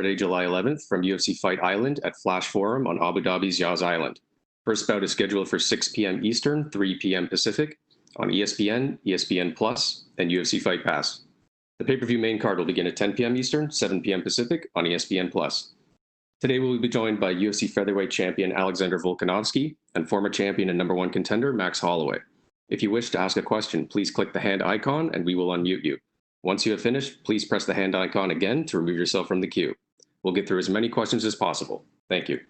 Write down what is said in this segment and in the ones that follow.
Saturday, July 11th from UFC Fight Island at Flash Forum on Abu Dhabi's Yas Island. First bout is scheduled for 6 p.m. Eastern, 3 p.m. Pacific on ESPN, ESPN Plus, and UFC Fight Pass. The pay-per-view main card will begin at 10 p.m. Eastern, 7 p.m. Pacific on ESPN Plus. Today we will be joined by UFC featherweight champion Alexander Volkanovski and former champion and number one contender Max Holloway. If you wish to ask a question, please click the hand icon and we will unmute you. Once you have finished, please press the hand icon again to remove yourself from the queue. We'll get through as many questions as possible. Thank you.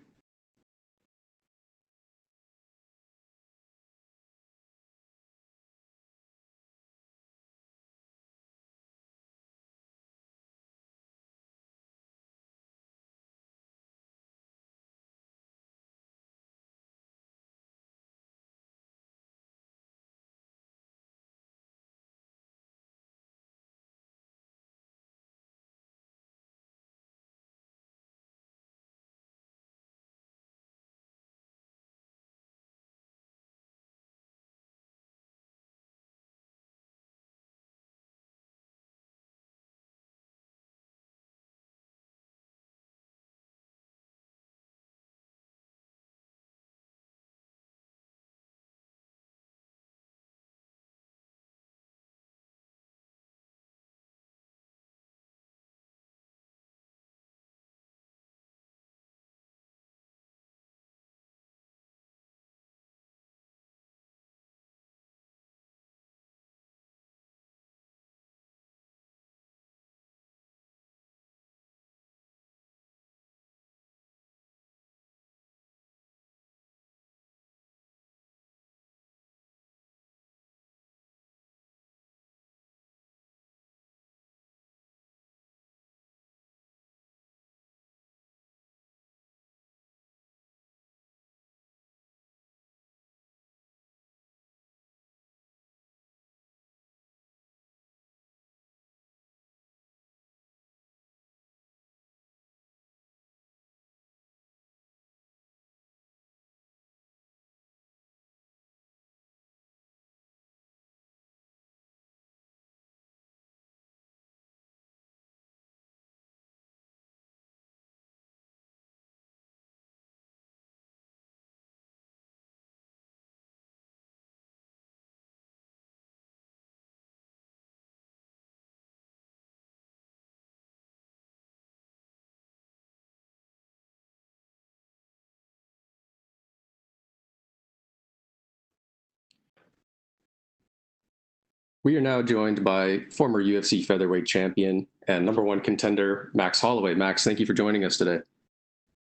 We are now joined by former UFC featherweight champion and number one contender, Max Holloway. Max, thank you for joining us today.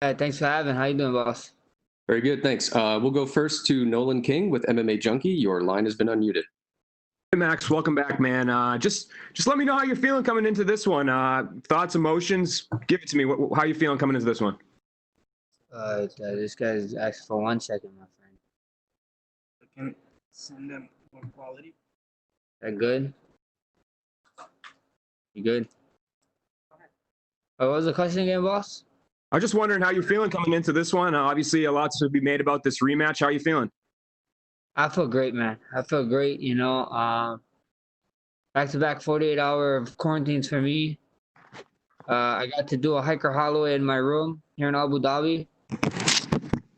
Thanks for having. How you doing, boss? Very good, thanks. We'll go first to Nolan King with MMA Junkie. Your line has been unmuted. Hey, Max, welcome back, man. Just let me know how you're feeling coming into this one. Thoughts, emotions, give it to me. How you feeling coming into this one? This guy's asked for 1 second, my friend. I can send them more quality. That good? You good? What was the question again, boss? I was just wondering how you're feeling coming into this one. Obviously, a lot to be made about this rematch. How are you feeling? I feel great, man. I feel great. Back-to-back 48-hour quarantines for me. I got to do a hiker Holloway in my room here in Abu Dhabi.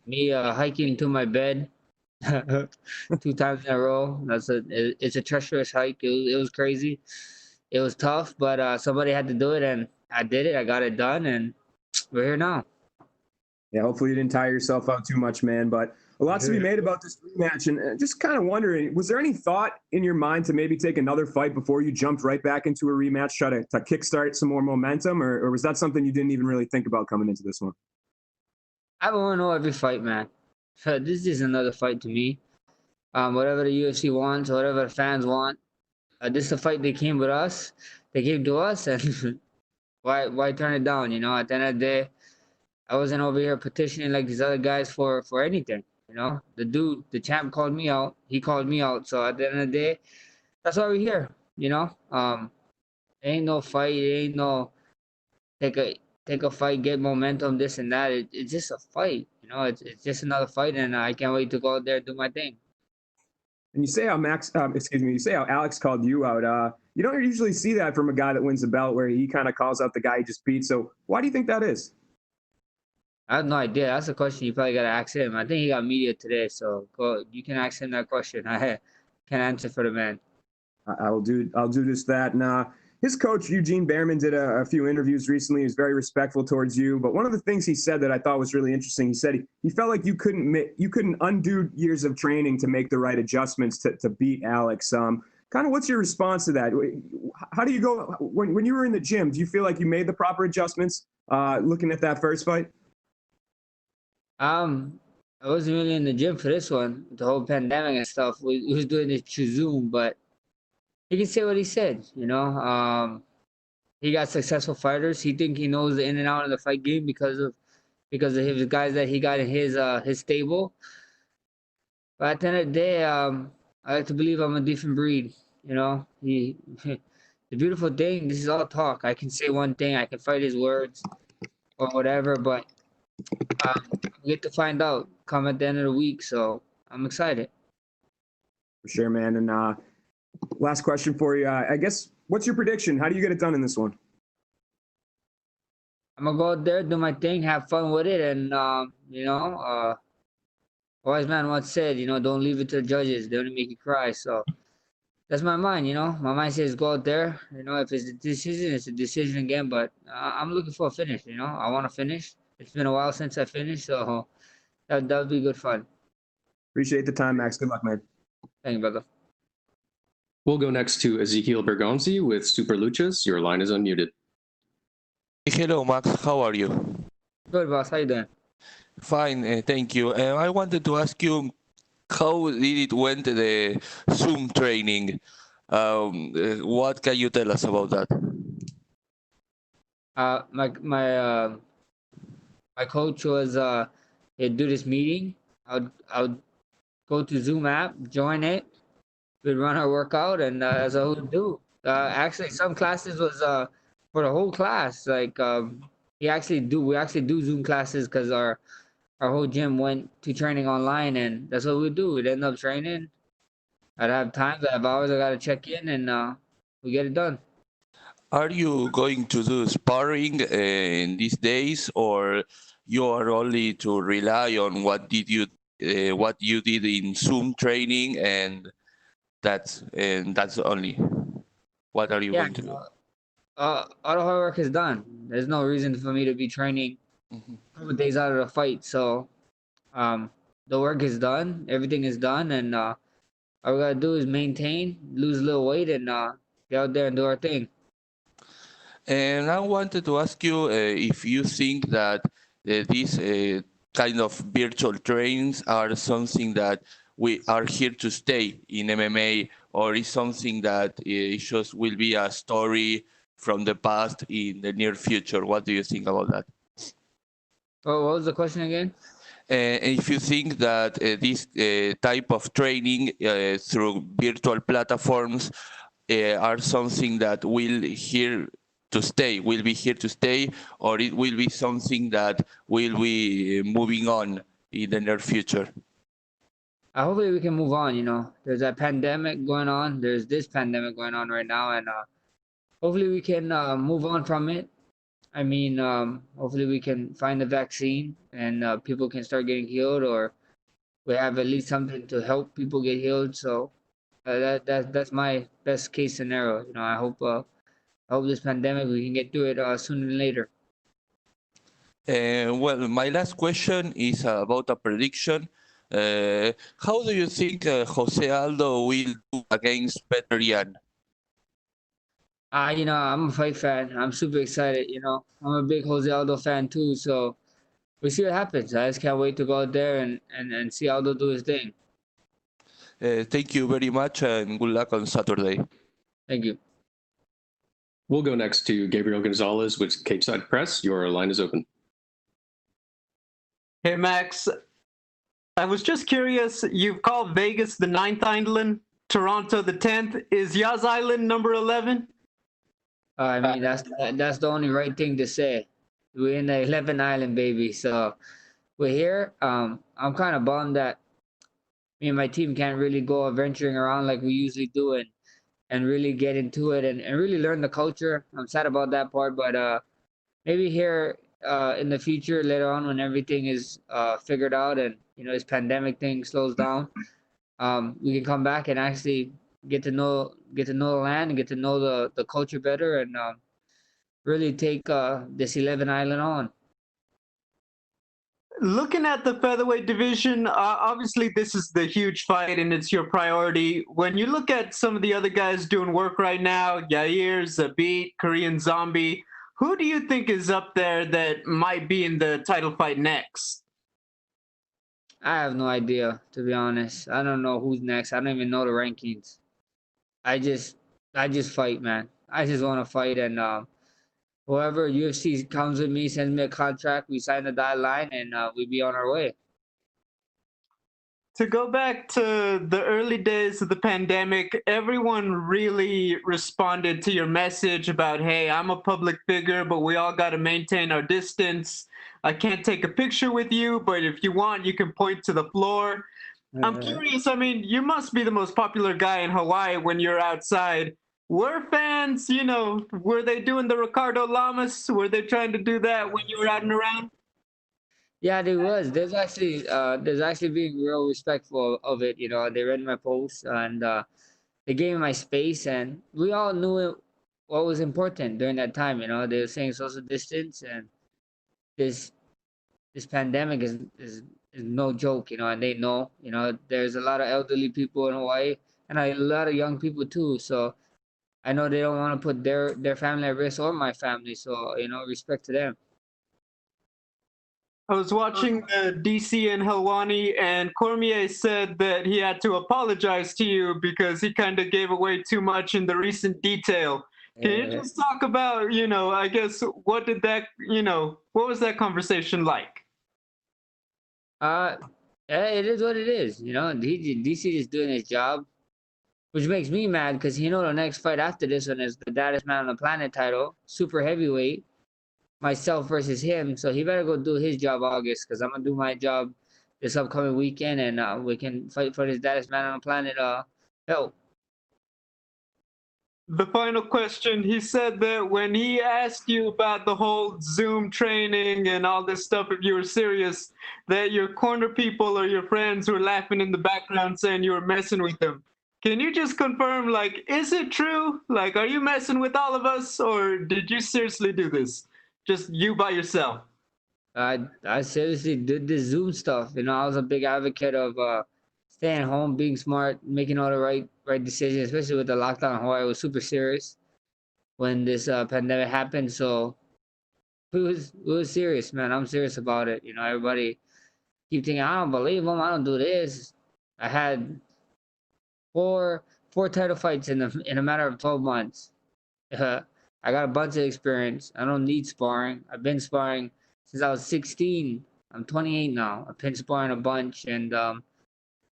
Me hiking to my bed 2 times in a row. It's a treacherous hike. It was crazy. It was tough, but somebody had to do it, and I did it. I got it done, and we're here now. Yeah, hopefully you didn't tire yourself out too much, man. But a lot to be made about this rematch, and just kind of wondering, was there any thought in your mind to maybe take another fight before you jumped right back into a rematch, try to kickstart some more momentum, or was that something you didn't even really think about coming into this one? I want to know every fight, man. This is another fight to me. Whatever the UFC wants, whatever the fans want, this is a fight they came with us. They came to us, and why turn it down? At the end of the day, I wasn't over here petitioning like these other guys for anything. The champ called me out. He called me out. So at the end of the day, that's why we're here. Ain't no fight. Ain't no take a fight, get momentum, this and that. It's just a fight. It's just another fight, and I can't wait to go out there and do my thing. And you say how you say how Alex called you out. You don't usually see that from a guy that wins a belt where he kind of calls out the guy he just beat. So why do you think that is? I have no idea. That's a question you probably gotta ask him. I think he got media today, so go. You can ask him that question. I can't answer for the man. I'll do just that. And his coach Eugene Behrman did a few interviews recently. He was very respectful towards you. But one of the things he said that I thought was really interesting, he said he felt like you couldn't undo years of training to make the right adjustments to beat Alex. Kind of what's your response to that? How do you go when you were in the gym? Do you feel like you made the proper adjustments looking at that first fight? I wasn't really in the gym for this one. The whole pandemic and stuff. We was doing it through Zoom, but he can say what he said. He got successful fighters. He think he knows the in and out of the fight game because of his guys that he got in his stable. But at the end of the day, I like to believe I'm a different breed. He the beautiful thing. This is all talk. I can say one thing. I can fight his words or whatever, but we get to find out come at the end of the week. So I'm excited. For sure, man. And last question for you. I guess, what's your prediction? How do you get it done in this one? I'm gonna go out there, do my thing, have fun with it, and wise man once said, don't leave it to the judges. They only make you cry. So that's my mind. My mind says go out there. If it's a decision, it's a decision again. But I'm looking for a finish. I want to finish. It's been a while since I finished, so that would be good fun. Appreciate the time, Max. Good luck, man. Thank you, brother. We'll go next to Ezekiel Bergonzi with Super Luchas. Your line is unmuted. Hello, Max. How are you? Good, boss. How you doing? Fine, thank you. I wanted to ask you, how did it went the Zoom training? What can you tell us about that? My coach was he'd do this meeting. I would go to Zoom app, join it. We'd run our workout, and that's all we'd do. Actually, some classes was for the whole class. Like we actually do Zoom classes because our whole gym went to training online, and that's what we do. We'd end up training. I'd have times, I have hours I gotta check in, and we get it done. Are you going to do sparring in these days, or you are only to rely on what you did in Zoom training, and that's only? What are you going to do? All the hard work is done. There's no reason for me to be training a couple days out of the fight. So, the work is done. Everything is done, and all we gotta do is maintain, lose a little weight, and get out there and do our thing. And I wanted to ask you if you think that these kind of virtual trainings are something that we are here to stay in MMA, or is something that it just will be a story from the past in the near future. What do you think about that? Oh, what was the question again? If you think that this type of training through virtual platforms are something that will be here to stay, or it will be something that will be moving on in the near future? Hopefully we can move on. There's that pandemic going on. There's this pandemic going on right now, and hopefully we can move on from it. I mean, hopefully we can find a vaccine and people can start getting healed, or we have at least something to help people get healed. So that's my best case scenario. I hope this pandemic we can get through it sooner than later. Well, my last question is about a prediction. How do you think Jose Aldo will do against Petr Yan? I'm a fight fan. I'm super excited. I'm a big Jose Aldo fan too. So we see what happens. I just can't wait to go out there and see Aldo do his thing. Thank you very much, and good luck on Saturday. Thank you. We'll go next to Gabriel Gonzalez with Capeside Press. Your line is open. Hey, Max. I was just curious, you've called Vegas the 9th island, Toronto the 10th. Is Yas Island number 11? I mean, that's the only right thing to say. We're in the 11th island, baby. So we're here. I'm kind of bummed that me and my team can't really go venturing around like we usually do and and really get into it and really learn the culture. I'm sad about that part, but maybe here in the future, later on, when everything is figured out and this pandemic thing slows down, we can come back and actually get to know the land and get to know the culture better and really take this 11 Island on. Looking at the featherweight division, obviously this is the huge fight and it's your priority. When you look at some of the other guys doing work right now, Yair, Zabit, Korean Zombie, who do you think is up there that might be in the title fight next? I have no idea, to be honest. I don't know who's next. I don't even know the rankings. I just fight, man. I just want to fight, and whoever UFC comes with me, sends me a contract, we sign the dotted line, and we be on our way. To go back to the early days of the pandemic, everyone really responded to your message about, hey, I'm a public figure, but we all got to maintain our distance. I can't take a picture with you, but if you want, you can point to the floor. I'm curious, I mean, you must be the most popular guy in Hawaii when you're outside. Were fans, were they doing the Ricardo Lamas? Were they trying to do that when you were out and around? Yeah, there was. There's actually being real respectful of it. They read my posts and they gave me my space, and we all knew what was important during that time. They were saying social distance, and this pandemic is no joke. And they know. There's a lot of elderly people in Hawaii, and a lot of young people too. So I know they don't want to put their family at risk or my family. So respect to them. I was watching DC and Helwani, and Cormier said that he had to apologize to you because he kind of gave away too much in the recent detail. Can you just talk about, I guess, what was that conversation like? It is what it is. DC is doing his job, which makes me mad because the next fight after this one is the baddest man on the planet title, super heavyweight. Myself versus him, so he better go do his job August, because I'm gonna do my job this upcoming weekend, and we can fight for this baddest man on the planet belt. The final question, he said that when he asked you about the whole Zoom training and all this stuff, if you were serious, that your corner people or your friends were laughing in the background saying you were messing with them. Can you just confirm, is it true? Are you messing with all of us, or did you seriously do this? Just you by yourself? I seriously did this Zoom stuff. I was a big advocate of staying home, being smart, making all the right decisions, especially with the lockdown in Hawaii. It was super serious when this pandemic happened. So it was serious, man. I'm serious about it. Everybody keep thinking, I don't believe them. I don't do this. I had four title fights in a matter of 12 months. I got a bunch of experience. I don't need sparring. I've been sparring since I was 16. I'm 28 now. I've been sparring a bunch, and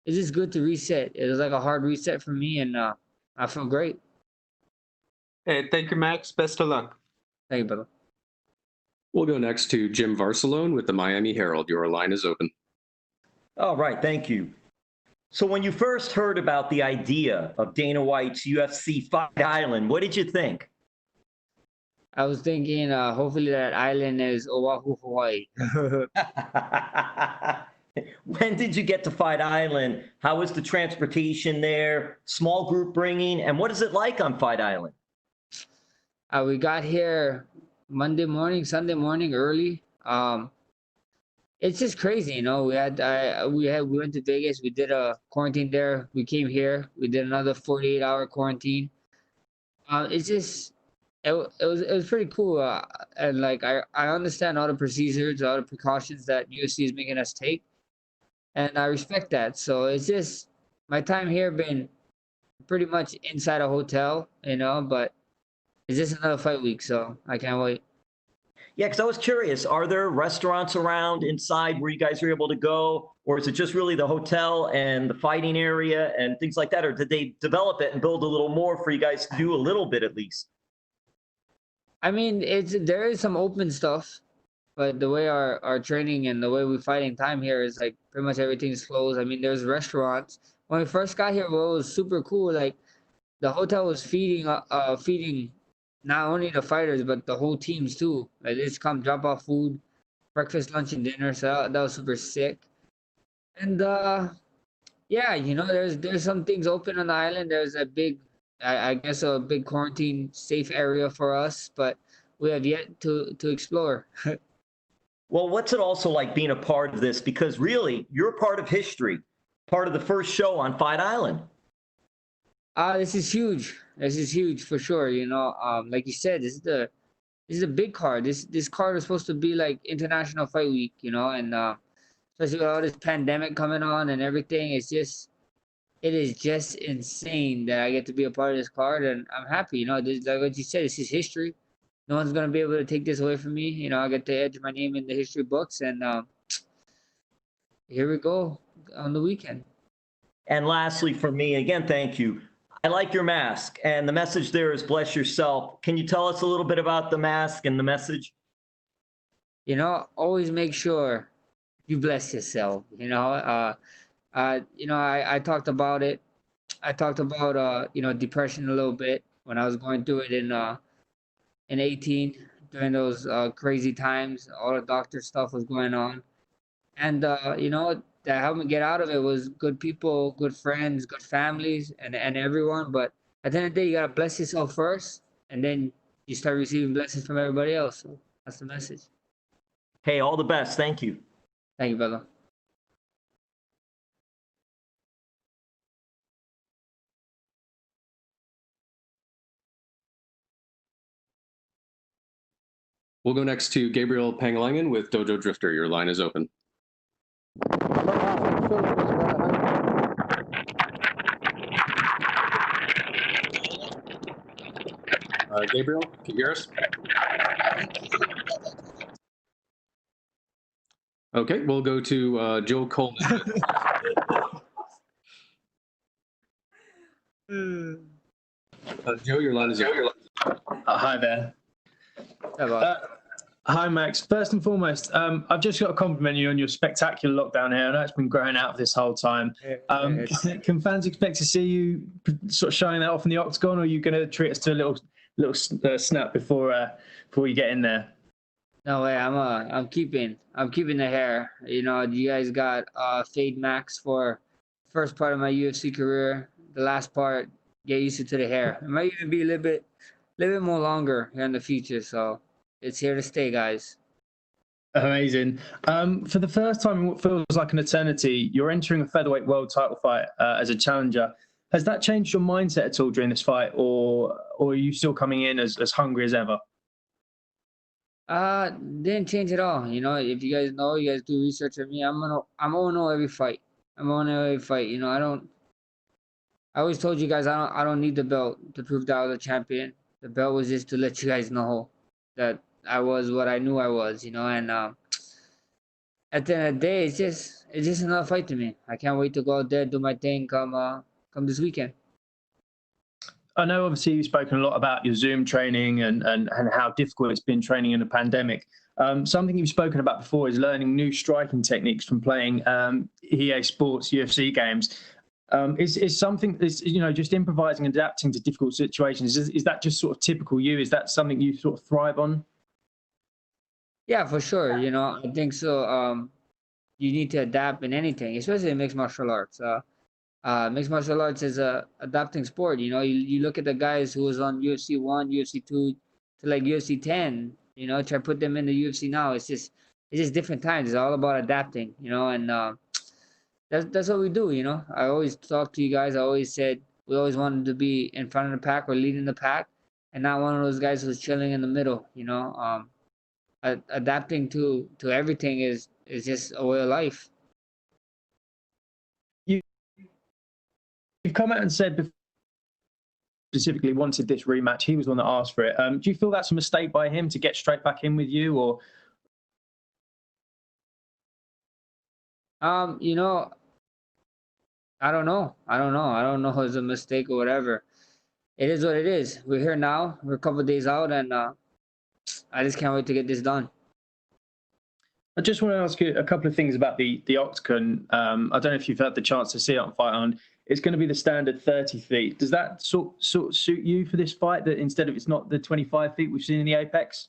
it's just good to reset. It was like a hard reset for me, and I feel great. Hey, thank you, Max. Best of luck. Thank you, brother. We'll go next to Jim Varsalone with the Miami Herald. Your line is open. All right, thank you. So when you first heard about the idea of Dana White's UFC Fight Island, what did you think? I was thinking, hopefully that island is Oahu, Hawaii. When did you get to Fight Island? How was the transportation there? Small group bringing? And what is it like on Fight Island? We got here Monday morning, Sunday morning early. It's just crazy, We went to Vegas. We did a quarantine there. We came here. We did another 48-hour quarantine. It's just. It was pretty cool, and I understand all the procedures, all the precautions that UFC is making us take, and I respect that. So it's just my time here been pretty much inside a hotel, but it's just another fight week, so I can't wait. Yeah, because I was curious, are there restaurants around inside where you guys are able to go, or is it just really the hotel and the fighting area and things like that, or did they develop it and build a little more for you guys to do a little bit at least? I mean, there is some open stuff, but the way our training and the way we fighting time here is pretty much everything's closed. I mean, there's restaurants. When we first got here, it was super cool. the hotel was feeding not only the fighters but the whole teams too. Like they just come drop off food, breakfast, lunch, and dinner. So that was super sick. And yeah, you know, there's some things open on the island. There's a big, I guess, a big quarantine safe area for us, but we have yet to explore. Well, what's it also like being a part of this? Because really, you're part of history, part of the first show on Fight Island. This is huge. This is huge for sure. You know, like you said, this is a big card. This card is supposed to be like International Fight Week, you know, and especially with all this pandemic coming on and everything, it is just insane that I get to be a part of this card, and I'm happy. You know, this, like what you said, this is history. No one's gonna be able to take this away from me. You know, I get to edge my name in the history books, and here we go on the weekend. And lastly, for me, again, thank you. I like your mask, and the message there is bless yourself. Can you tell us a little bit about the mask and the message? You know, always make sure you bless yourself. You know, I talked about it. I talked about you know, depression a little bit when I was going through it in 18 during those crazy times. All the doctor stuff was going on, and you know, that helped me get out of it was good people, good friends, good families, and everyone. But at the end of the day, you gotta bless yourself first, and then you start receiving blessings from everybody else. So that's the message. Hey, all the best. Thank you. Thank you, brother. We'll go next to Gabriel Pangalangan with Dojo Drifter. Your line is open. Gabriel, can you hear us? Okay, we'll go to Joe Coleman. Joe, your line is open. Hi there. Hi, Max. First and foremost, I've just got to compliment you on your spectacular lockdown here. I know it's been growing out this whole time. Can fans expect to see you sort of showing that off in the octagon, or are you going to treat us to a little snap before you get in there? No way. I'm keeping the hair. You know, you guys got fade max for first part of my UFC career. The last part, get used to the hair. It might even be a little bit more longer here in the future. So it's here to stay, guys. Amazing. For the first time in what feels like an eternity, you're entering a featherweight world title fight as a challenger. Has that changed your mindset at all during this fight, or are you still coming in as hungry as ever? Didn't change at all. You know, if you guys know, you guys do research on me. I'm 0-0 every fight. I'm 0-0 every fight. You know, I always told you guys I don't need the belt to prove that I was a champion. The belt was just to let you guys know that I was what I knew I was. You know, and at the end of the day, it's just another fight to me. I can't wait to go out there, do my thing, come this weekend. I know obviously you've spoken a lot about your Zoom training and how difficult it's been training in a pandemic. Something you've spoken about before is learning new striking techniques from playing EA Sports UFC games. Is something, you know, just improvising and adapting to difficult situations, is that just sort of typical you? Is that something you sort of thrive on? Yeah, for sure. You know, I think so. You need to adapt in anything, especially in mixed martial arts. Mixed martial arts is a adapting sport. You know, you look at the guys who was on UFC 1, UFC 2 to like UFC 10. You know, try to put them in the UFC now. It's just different times. It's all about adapting. You know, and that's what we do. You know, I always talk to you guys. I always said we always wanted to be in front of the pack or leading the pack, and not one of those guys who's chilling in the middle. You know, adapting to everything is just a way of life. You've come out and said before, specifically wanted this rematch. He was the one that asked for it. Do you feel that's a mistake by him to get straight back in with you, or? You know, I don't know. I don't know if it's a mistake or whatever. It is what it is. We're here now. We're a couple of days out, and I just can't wait to get this done. I just want to ask you a couple of things about the octagon. I don't know if you've had the chance to see it on Fight On. it's going to be the standard 30 feet. Does that sort suit you for this fight? That instead of it's not the 25 feet we've seen in the Apex?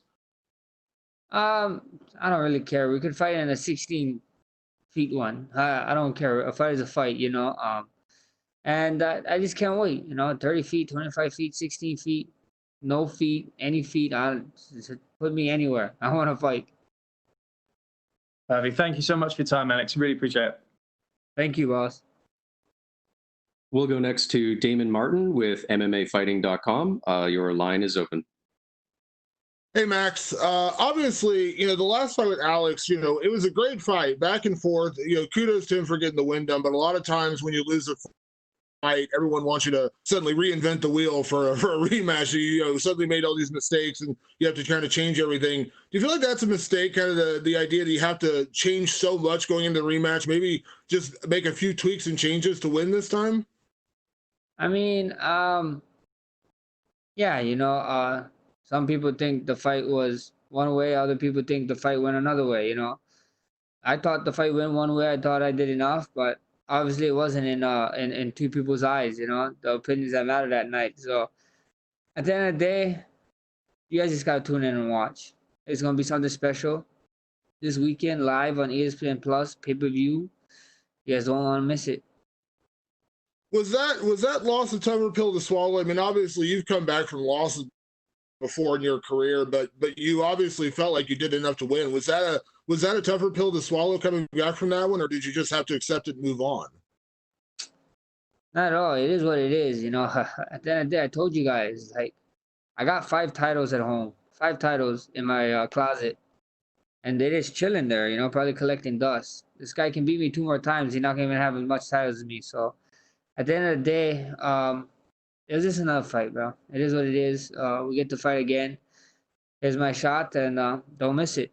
I don't really care. We could fight in a 16 feet one. I don't care. A fight is a fight, you know. And I just can't wait. You know, 30 feet, 25 feet, 16 feet, no feet, any feet. Just put me anywhere. I want to fight. Perfect. Thank you so much for your time, Alex. Really appreciate it. Thank you, boss. We'll go next to Damon Martin with MMAfighting.com. Your line is open. Hey, Max. Obviously, you know, the last fight with Alex, you know, it was a great fight, back and forth. You know, kudos to him for getting the win done. But a lot of times when you lose a fight, everyone wants you to suddenly reinvent the wheel for a rematch. You know, suddenly made all these mistakes and you have to kind of change everything. Do you feel like that's a mistake, kind of the idea that you have to change so much going into the rematch? Maybe just make a few tweaks and changes to win this time? I mean, yeah, you know, some people think the fight was one way, other people think the fight went another way, you know. I thought the fight went one way. I thought I did enough, but obviously it wasn't in two people's eyes, you know, the opinions that mattered that night. So at the end of the day, you guys just gotta tune in and watch. It's gonna be something special this weekend, live on ESPN Plus, pay-per-view. You guys don't want to miss it. Was that loss a tougher pill to swallow? I mean, obviously you've come back from losses before in your career, but you obviously felt like you did enough to win. Was that a tougher pill to swallow coming back from that one, or did you just have to accept it and move on? Not at all. It is what it is, you know. At the end of the day, I told you guys, like, I got 5 titles at home, 5 titles in my closet, and they're just chilling there, you know, probably collecting dust. This guy can beat me 2 more times. He's not gonna even have as much titles as me. So at the end of the day, it was just another fight, bro. It is what it is. We get to fight again. Here's my shot, and don't miss it.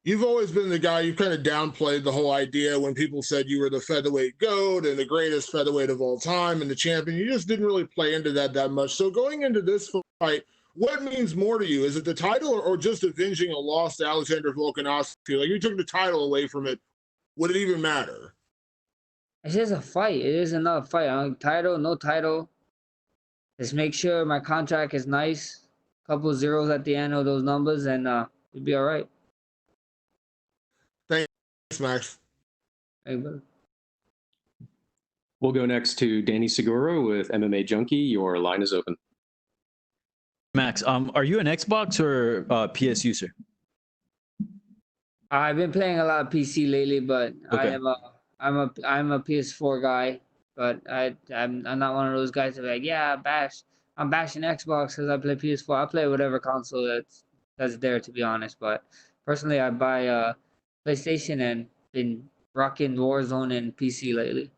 You've always been the guy, you've kind of downplayed the whole idea when people said you were the featherweight GOAT and the greatest featherweight of all time and the champion. You just didn't really play into that much. So going into this fight, what means more to you? Is it the title or just avenging a loss to Alexander Volkanovski? Like, you took the title away from it. Would it even matter? It's just a fight. It is another fight. Title, no title. Just make sure my contract is nice. Couple zeros at the end of those numbers, and it'll be all right. Thanks, Max. Hey, brother. We'll go next to Danny Segura with MMA Junkie. Your line is open. Max, are you an Xbox or PS user? I've been playing a lot of PC lately, but Okay. I'm a PS4 guy. But I'm not one of those guys that are like, yeah, I'm bashing Xbox because I play PS4. I play whatever console that's there, to be honest. But personally, I buy PlayStation and been rocking Warzone and PC lately.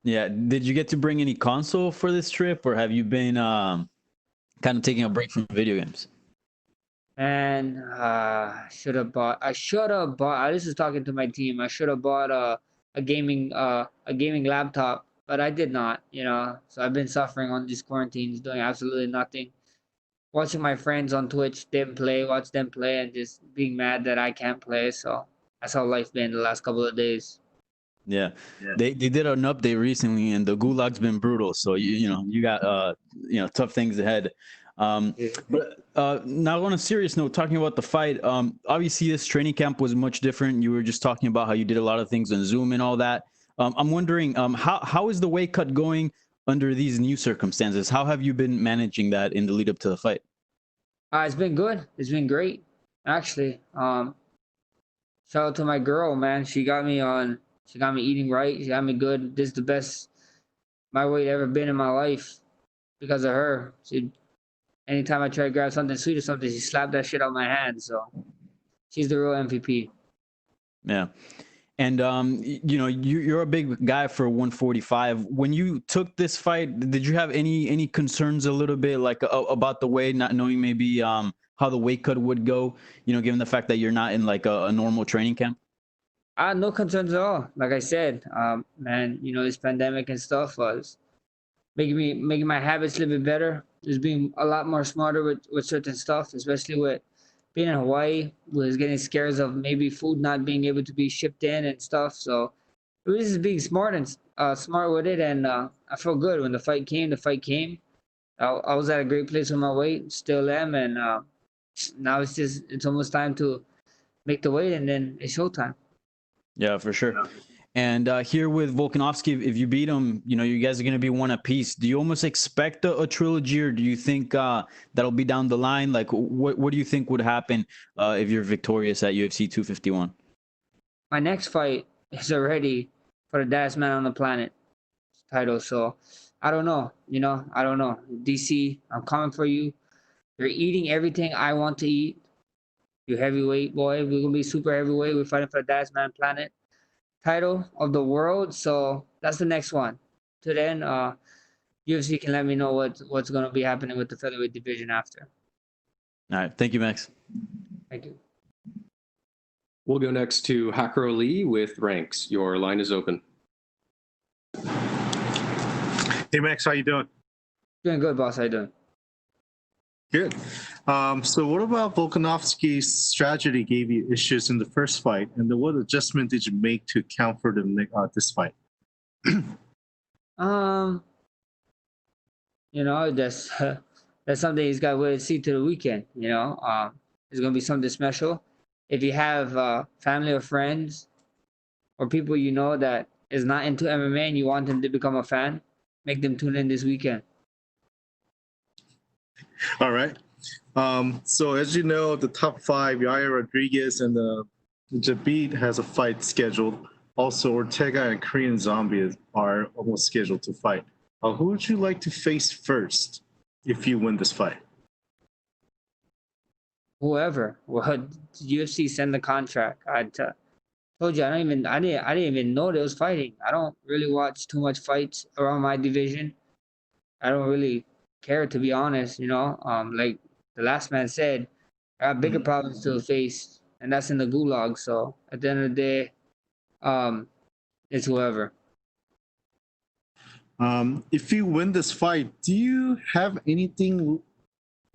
Yeah. Did you get to bring any console for this trip, or have you been kind of taking a break from video games? And I should have bought. I just was talking to my team. I should have bought a gaming laptop, but I did not. You know, so I've been suffering on these quarantines, doing absolutely nothing. Watching my friends on Twitch, watch them play, and just being mad that I can't play. So that's how life been the last couple of days. Yeah. They did an update recently, and the gulag's been brutal. So you know you got tough things ahead. But now on a serious note, talking about the fight, obviously this training camp was much different. You were just talking about how you did a lot of things on Zoom and all that. I'm wondering, how is the weight cut going under these new circumstances? How have you been managing that in the lead up to the fight? It's been good. It's been great, actually. Shout out to my girl, man. She got me eating right. She got me good. This is the best my weight ever been in my life because of her. Anytime I try to grab something sweet or something, she slapped that shit out my hand. So she's the real MVP. Yeah. And, you're a big guy for 145. When you took this fight, did you have any concerns a little bit like about the weight, not knowing maybe how the weight cut would go, given the fact that you're not in like a normal training camp? No concerns at all. Like I said, man, this pandemic and stuff was making my habits a little bit better. Just being a lot more smarter with certain stuff, especially with being in Hawaii, was getting scares of maybe food not being able to be shipped in and stuff. So It was just being smart and smart with it, and I felt good when the fight came. The fight came. I was at a great place with my weight, still am, and now it's almost time to make the weight, and then it's showtime. Yeah, for sure. And here with Volkanovski, if you beat him, you guys are going to be one apiece. Do you almost expect a trilogy, or do you think that'll be down the line? Like, what do you think would happen if you're victorious at UFC 251? My next fight is already for the baddest man on the planet title. So I don't know. I don't know. DC, I'm coming for you. You're eating everything I want to eat. You heavyweight boy. We're gonna be super heavyweight. We're fighting for the baddest man on the planet title of the world. So that's the next one. To then, UFC can let me know what's gonna be happening with the featherweight division after. All right. Thank you, Max. Thank you. We'll go next to Hakro Lee with Ranks. Your line is open. Hey Max, how you doing? Doing good, boss. How you doing? Good. So what about Volkanovski's strategy gave you issues in the first fight, and then what adjustment did you make to account for this fight? That's something he's got to wait and see to the weekend. It's gonna be something special. If you have family or friends or people that is not into MMA and you want them to become a fan, make them tune in this weekend. All right. So as you know, the top 5, Yair Rodriguez and Jabit has a fight scheduled. Also, Ortega and Korean Zombie are almost scheduled to fight. Who would you like to face first if you win this fight? Whoever. Well, UFC send the contract. I told you I didn't even know they was fighting. I don't really watch too much fights around my division. I don't really care, to be honest. Like the last man said, I have bigger problems to face, and that's in the gulag. So at the end of the day, it's whoever. If you win this fight, do you have anything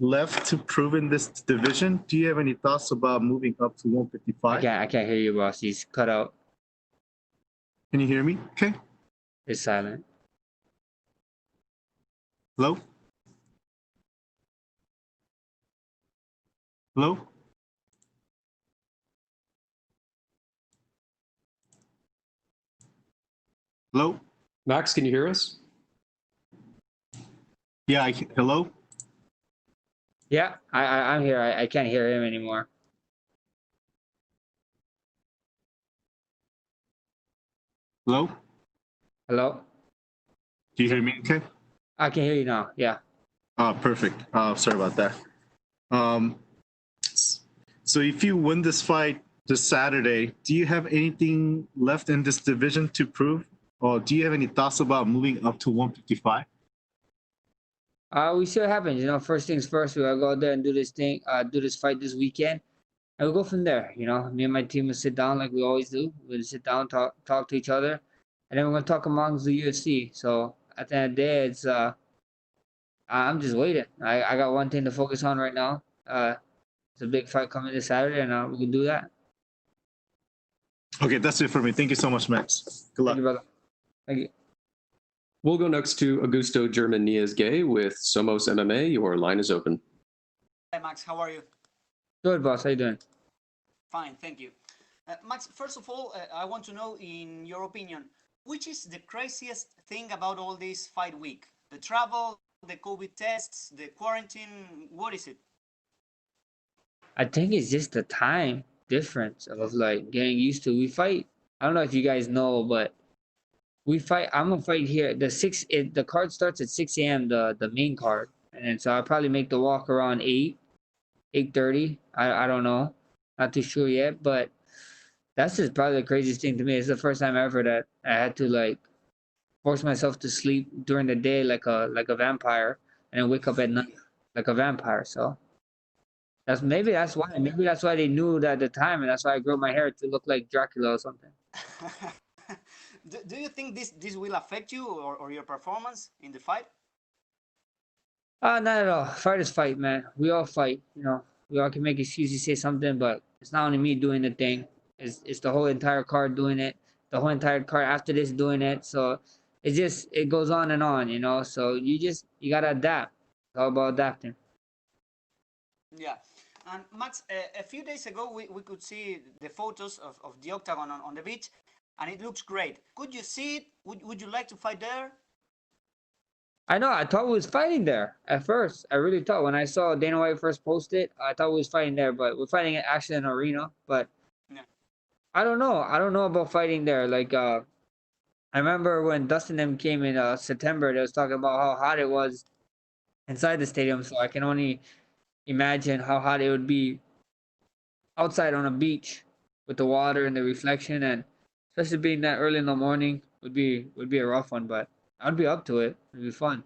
left to prove in this division? Do you have any thoughts about moving up to 155? I can't hear you, boss. He's cut out. Can you hear me? Okay. It's silent. Hello? Hello? Hello? Max, can you hear us? Yeah, hello? Yeah, I'm here. I can't hear him anymore. Hello? Hello? Do you hear me okay? I can hear you now. Yeah. Perfect. Sorry about that. So if you win this fight this Saturday, do you have anything left in this division to prove? Or do you have any thoughts about moving up to 155? We see what happens. First things first, we gotta go out there and do this fight this weekend, and we'll go from there. Me and my team will sit down like we always do. We'll sit down, talk to each other, and then we're gonna talk amongst the UFC. So at the end of the day, it's I'm just waiting. I got one thing to focus on right now. It's a big fight coming this Saturday, and we can do that. Okay, that's it for me. Thank you so much, Max. Good luck. Thank you, brother. Thank you. We'll go next to Augusto German-Nias-Gay with Somos MMA. Your line is open. Hi, Max. How are you? Good, boss. How you doing? Fine, thank you. Max, first of all, I want to know, in your opinion, which is the craziest thing about all this fight week? The travel, the COVID tests, the quarantine, what is it? I think it's just the time difference of like getting used to. We fight. I don't know if you guys know, but we fight. I'm gonna fight here. The card starts at 6 a.m. The main card, and so I'll probably make the walk around 8:30. I don't know, not too sure yet, but that's just probably the craziest thing to me. It's the first time ever that I had to like force myself to sleep during the day like a vampire, and then wake up at night like a vampire. So maybe that's why they knew that at the time, and that's why I grew my hair to look like Dracula or something. Do you think this will affect you or your performance in the fight? Not at all. Fight is fight, man. We all fight. We all can make excuses, say something, but it's not only me doing the thing. It's the whole entire card doing it. the whole entire card after this doing it. So it goes on and on, you know. So you gotta adapt. It's all about adapting. Yeah. And Max, a few days ago, we could see the photos of the octagon on the beach, and it looks great. Could you see it? Would you like to fight there? I know. I thought we was fighting there at first. I really thought when I saw Dana White first post it, I thought we was fighting there, but we're fighting actually in an arena. But Yeah. I don't know. I don't know about fighting there. Like I remember when Dustin and them came in September, they was talking about how hot it was inside the stadium. So I can only imagine how hot it would be outside on a beach with the water and the reflection, and especially being that early in the morning would be a rough one. But I'd be up to it. It'd be fun.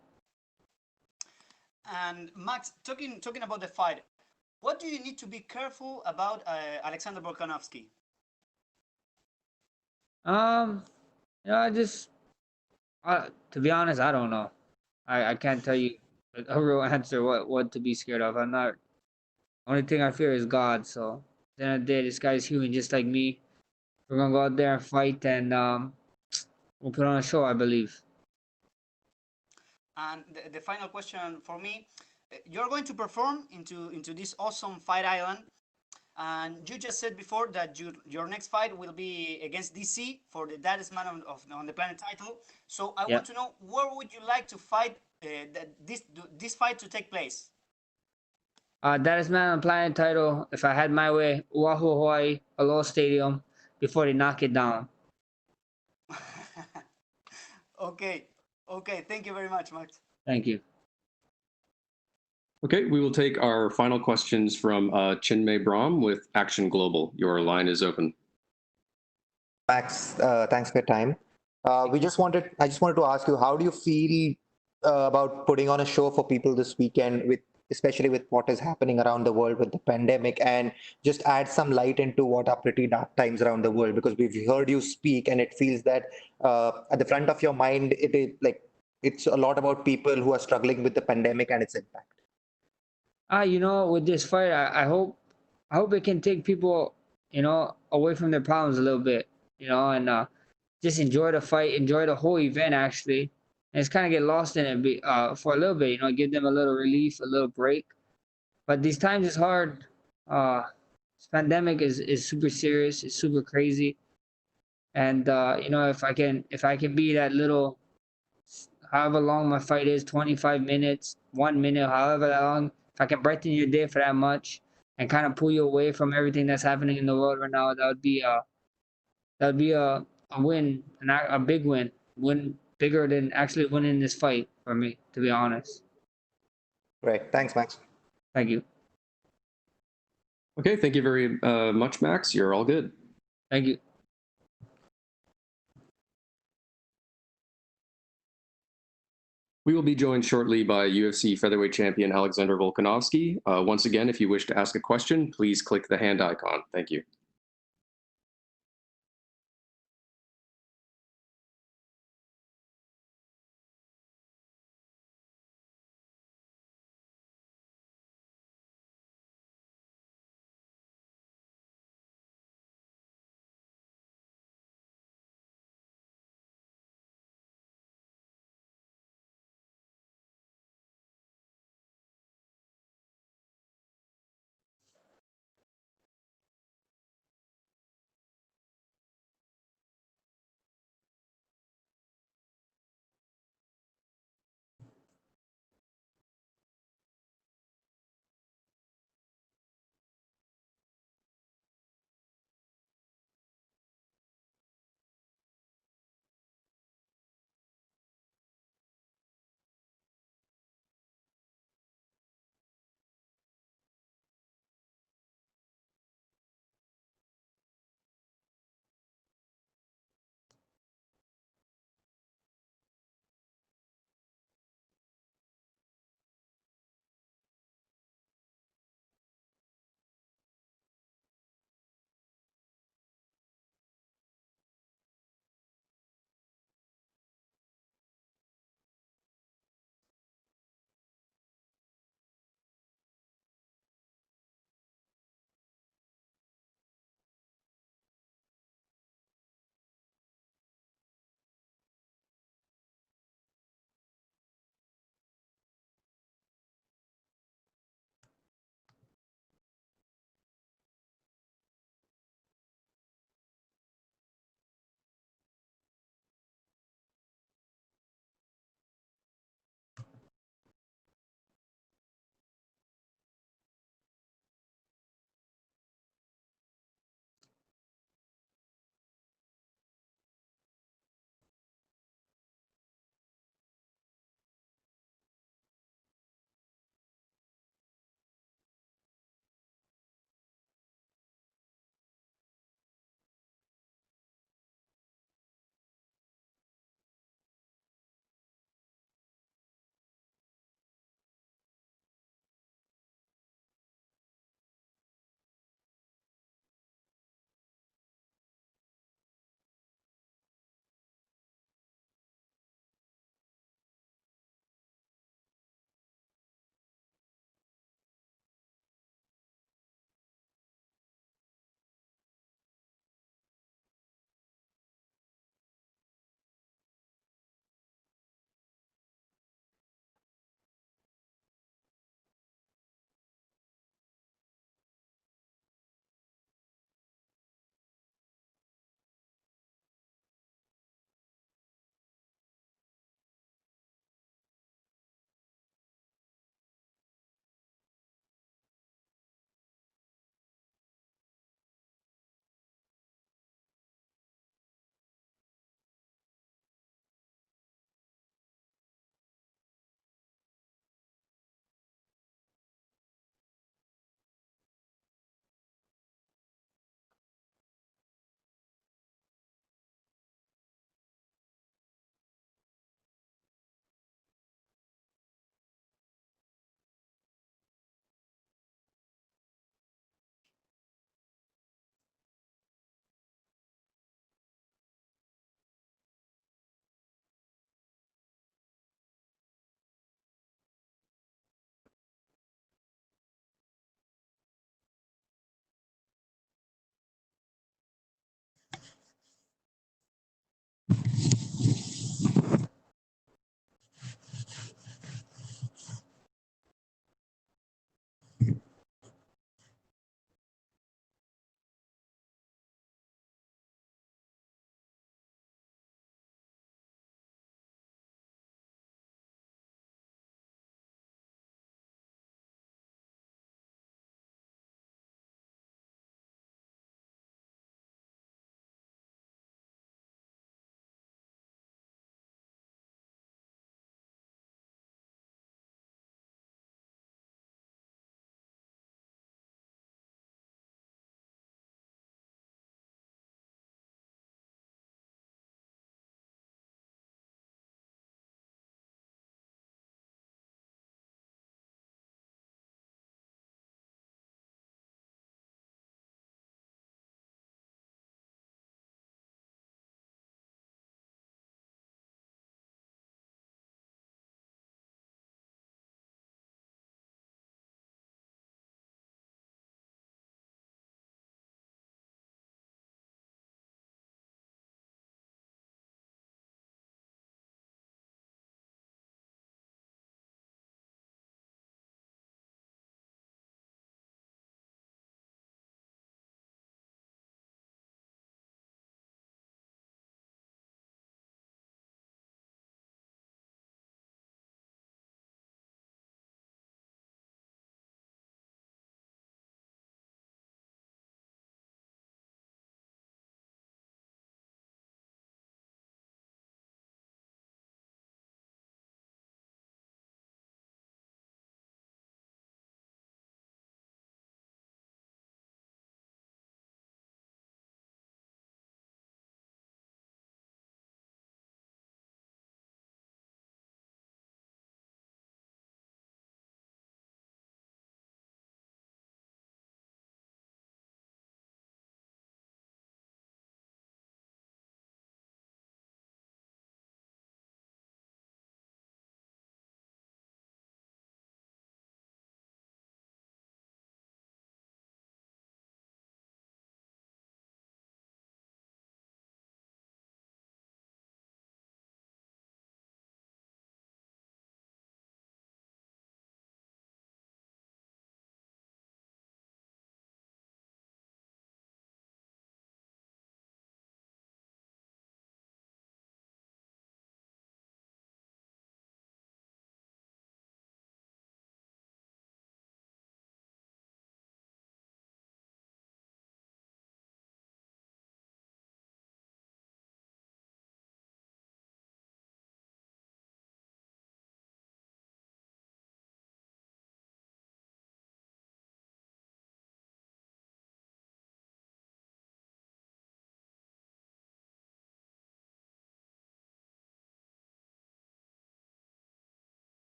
And Max, talking about the fight, what do you need to be careful about Alexander Volkanovski? I just to be honest, I don't know. I can't tell you a real answer what to be scared of. I'm not. Only thing I fear is God. So at the end of the day, this guy's human just like me. We're gonna go out there and fight, and we'll put on a show, I believe. And the final question for me, you're going to perform into this awesome fight island, and you just said before that your next fight will be against DC for the Baddest Man on the Planet title. So I want to know, where would you like to fight this fight to take place? Baddest Man on the Planet title. If I had my way, Oahu, Hawaii, Aloha Stadium, before they knock it down. Okay. Thank you very much, Max. Thank you. Okay, we will take our final questions from Chinmay Brahm with Action Global. Your line is open. Max, thanks for your time. I just wanted to ask you, how do you feel about putting on a show for people this weekend, especially with what is happening around the world with the pandemic, and just add some light into what are pretty dark times around the world? Because we've heard you speak, and it feels that at the front of your mind, it is like it's a lot about people who are struggling with the pandemic and its impact. With this fight, I hope it can take people, away from their problems a little bit, and just enjoy the fight, enjoy the whole event actually, and just kind of get lost in it for a little bit, give them a little relief, a little break. But these times is hard. This pandemic is super serious, it's super crazy, and if I can be that little, however long my fight is, 25 minutes, 1 minute, however long, if I can brighten your day for that much and kind of pull you away from everything that's happening in the world right now, that would be a win, a big win bigger than actually winning this fight for me, to be honest. Great. Thanks, Max. Thank you. Okay, thank you very much, Max. You're all good. Thank you. We will be joined shortly by UFC featherweight champion Alexander Volkanovski. Once again, if you wish to ask a question, please click the hand icon. Thank you.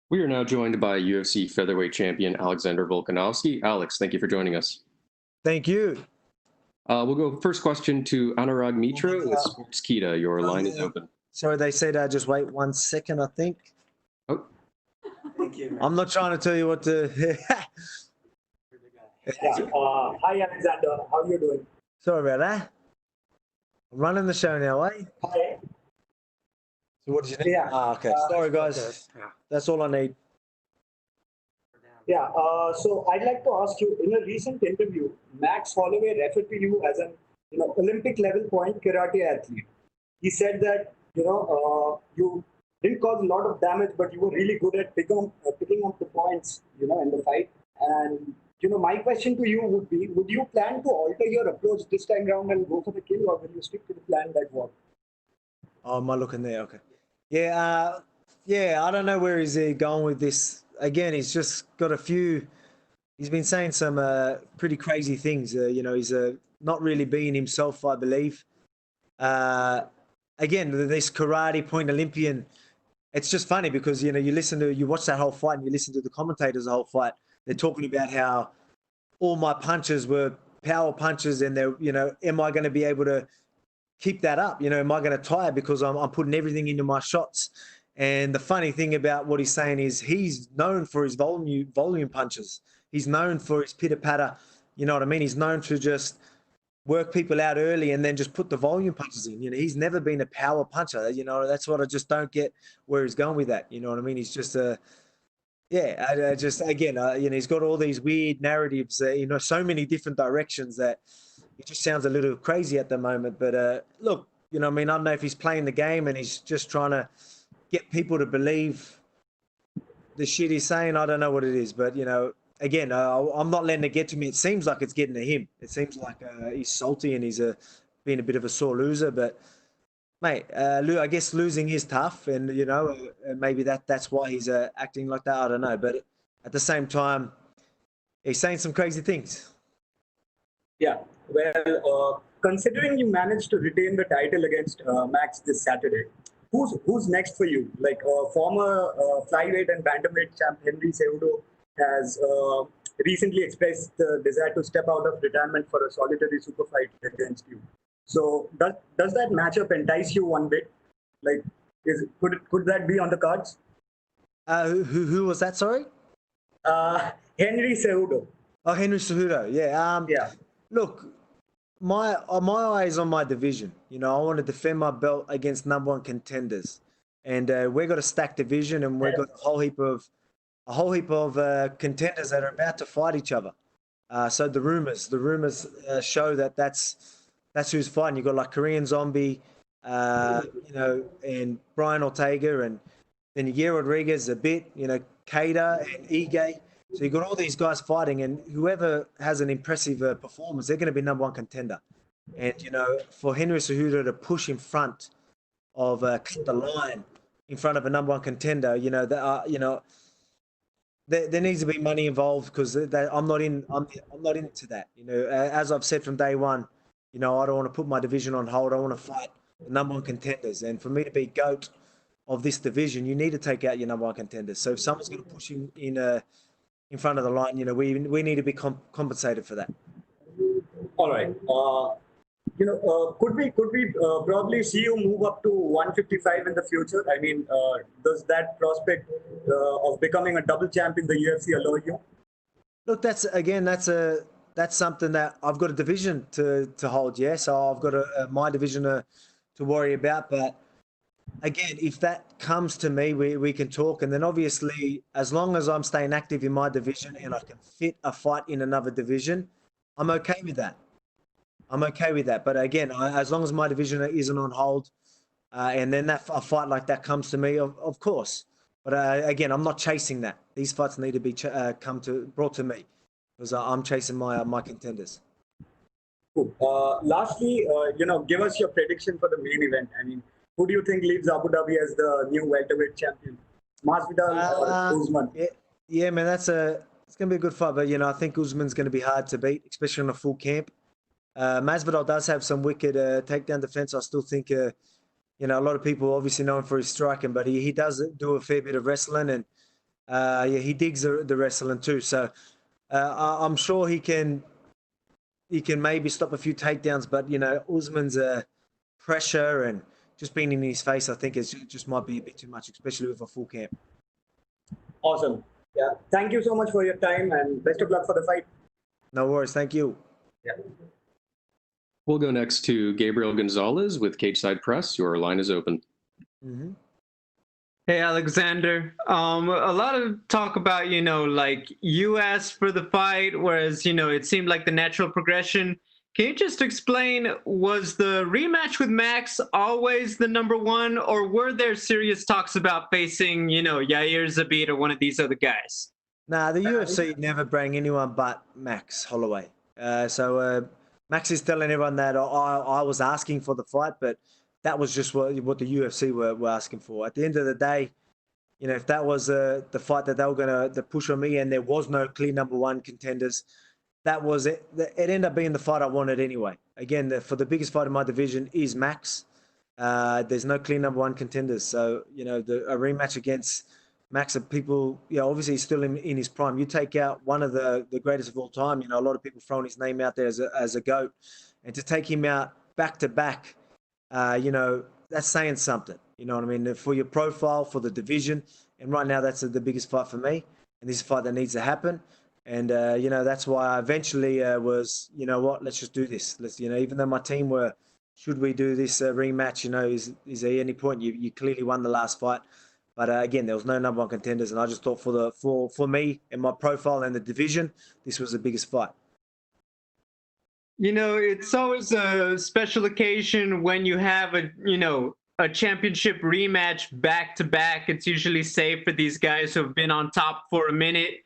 We are now joined by UFC featherweight champion Alexander Volkanovski. Alex, thank you for joining us. Thank you. We'll go first question to Anurag Mitra with Sportskita. Your line is open. Sorry, they said just wait 1 second, I think. Oh. Thank you. I'm not trying to tell you what to. Hi, Alexander. How are you doing? Sorry about that. I'm running the show now, eh? Hi. So what did you need? Yeah. Okay. Sorry, guys. That's all I need. Yeah. So I'd like to ask you, in a recent interview, Max Holloway referred to you as an Olympic level point karate athlete. He said that you didn't cause a lot of damage, but you were really good at picking up the points, in the fight. And my question to you would be: would you plan to alter your approach this time around and go for the kill, or will you stick to the plan that worked? Oh, am I looking there? Okay. Yeah. I don't know where he's going with this. Again, he's just got a few. He's been saying some pretty crazy things. He's not really being himself, I believe. Again, this karate point Olympian. It's just funny because you watch that whole fight and you listen to the commentators the whole fight. They're talking about how all my punches were power punches, and they're am I going to be able to keep that up? Am I going to tire because I'm putting everything into my shots? And the funny thing about what he's saying is he's known for his volume punches. He's known for his pitter patter. You know what I mean? He's known to just work people out early and then just put the volume punches in. He's never been a power puncher. That's what I just don't get where he's going with that. You know what I mean? He's just he's got all these weird narratives, so many different directions that it just sounds a little crazy at the moment. But look, I don't know if he's playing the game and he's just trying to get people to believe the shit he's saying. I don't know what it is, but again, I'm not letting it get to me. It seems like it's getting to him. It seems like he's salty and he's being a bit of a sore loser. But mate, I guess losing is tough, and maybe that's why he's acting like that. I don't know, but at the same time, he's saying some crazy things. Yeah. Well, considering you managed to retain the title against Max this Saturday, who's next for you? Like former flyweight and bantamweight champ Henry Cejudo has recently expressed the desire to step out of retirement for a solitary super fight against you. So does that matchup entice you one bit? Like, could that be on the cards? Who was that? Sorry. Henry Cejudo. Oh, Henry Cejudo. Yeah. Yeah. Look, my eye is on my division. I want to defend my belt against number one contenders, and we've got a stacked division, and we've got a whole heap of contenders that are about to fight each other. So the rumors show that that's who's fighting. You've got like Korean Zombie, and Brian Ortega, and then Yair Rodriguez a bit, Kader and Ige. So you've got all these guys fighting, and whoever has an impressive performance, they're going to be number one contender. And, for Henry Cejudo to push in front of, cut the line in front of a number one contender, there needs to be money involved because I'm not into that. As I've said from day one, I don't want to put my division on hold. I want to fight the number one contenders. And for me to be GOAT of this division, you need to take out your number one contenders. So if someone's going to push in front of the line, we need to be compensated for that. All right. Could we probably see you move up to 155 in the future? I mean, does that prospect of becoming a double champ in the UFC allow you? Look, that's something that I've got a division to hold. Yeah, so I've got my division to worry about. But again, if that comes to me, we can talk. And then obviously, as long as I'm staying active in my division and I can fit a fight in another division, I'm okay with that. But again, as long as my division isn't on hold, and then a fight like that comes to me, of course. But again, I'm not chasing that. These fights need to be brought to me because I'm chasing my contenders. Cool. Lastly, give us your prediction for the main event. I mean, who do you think leaves Abu Dhabi as the new welterweight champion? Masvidal or Usman? Yeah, man, it's going to be a good fight. But, I think Usman's going to be hard to beat, especially on a full camp. Masvidal does have some wicked takedown defense. I still think, a lot of people obviously know him for his striking, but he does do a fair bit of wrestling. And Yeah, he digs the wrestling too. So I'm sure he can maybe stop a few takedowns, but Usman's pressure and just being in his face, I think it just might be a bit too much, especially with a full camp. Awesome. Yeah. Thank you so much for your time and best of luck for the fight. No worries. Thank you. Yeah. We'll go next to Gabriel Gonzalez with Cageside Press. Your line is open. Mm-hmm. Hey, Alexander. A lot of talk about, like you asked for the fight, whereas, it seemed like the natural progression. Can you just explain, was the rematch with Max always the number one, or were there serious talks about facing, Yair Zabit or one of these other guys? Nah, the UFC never bring anyone but Max Holloway. So Max is telling everyone that I was asking for the fight, but that was just what the UFC were asking for. At the end of the day, if that was the fight that they were going to push on me and there was no clear number one contenders, that was it. It ended up being the fight I wanted anyway. Again, for the biggest fight in my division is Max. There's no clear number one contenders. So, a rematch against Max, people, obviously he's still in his prime. You take out one of the greatest of all time, a lot of people throwing his name out there as a GOAT. And to take him out back to back, that's saying something. You know what I mean? For your profile, for the division. And right now, that's the biggest fight for me. And this is a fight that needs to happen. And, that's why I eventually was, let's just do this. Let's, even though my team were, should we do this rematch? Is there any point? You clearly won the last fight. But again, there was no number one contenders. And I just thought for me and my profile and the division, this was the biggest fight. It's always a special occasion when you have a championship rematch back to back. It's usually safe for these guys who have been on top for a minute.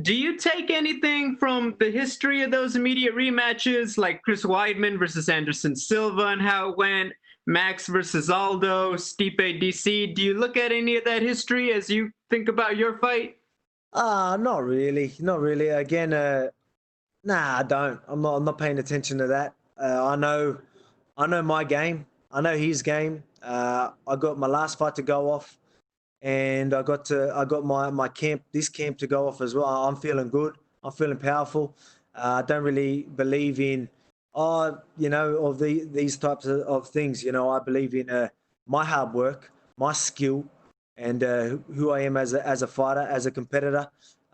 Do you take anything from the history of those immediate rematches, like Chris Weidman versus Anderson Silva and how it went, Max versus Aldo, Stipe DC? Do you look at any of that history as you think about your fight? Not really. Not really. Again, nah, I don't. I'm not paying attention to that. I know my game. I know his game. I got my last fight to go off. And I got my camp, this camp to go off as well. I'm feeling good. I'm feeling powerful. I don't really believe in, these types of things. I believe in my hard work, my skill, and who I am as a fighter, as a competitor.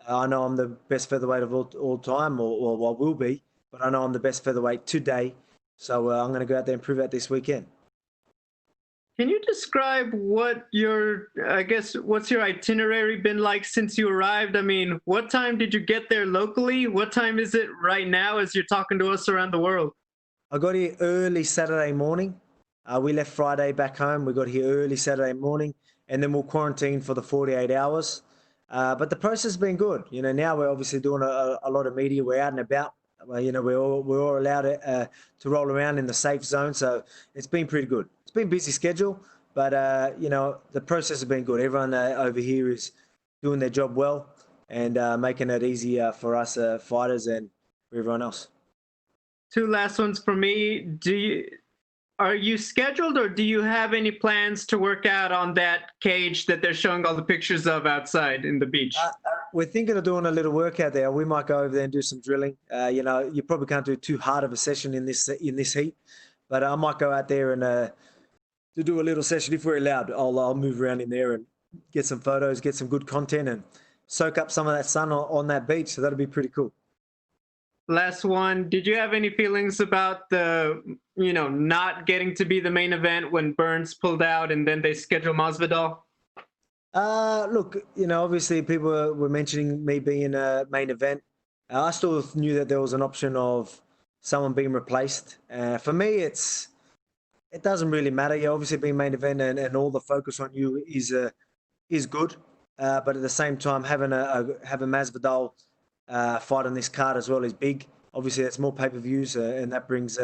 I know I'm the best featherweight of all time, or I will be, but I know I'm the best featherweight today. So I'm going to go out there and prove that this weekend. Can you describe what's your itinerary been like since you arrived? I mean, what time did you get there locally? What time is it right now as you're talking to us around the world? I got here early Saturday morning. We left Friday back home. We got here early Saturday morning, and then we'll quarantine for the 48 hours. But the process has been good. Now we're obviously doing a lot of media. We're out and about. We're all allowed to roll around in the safe zone. So it's been pretty good. It's been a busy schedule, but, the process has been good. Everyone over here is doing their job well and making it easier for us fighters and for everyone else. Two last ones for me. Are you scheduled, or do you have any plans to work out on that cage that they're showing all the pictures of outside in the beach? We're thinking of doing a little workout there. We might go over there and do some drilling. You probably can't do too hard of a session in this heat, but I might go out there and to do a little session if we're allowed. I'll move around in there and get some photos, get some good content, and soak up some of that sun on that beach. So that'll be pretty cool. Last one. Did you have any feelings about the, not getting to be the main event when Burns pulled out and then they scheduled Masvidal? Look, obviously people were mentioning me being a main event. I still knew that there was an option of someone being replaced. For me, it doesn't really matter. Obviously being main event and all the focus on you is good. But at the same time, having Masvidal fight on this card as well is big. Obviously, that's more pay-per-views, and that brings,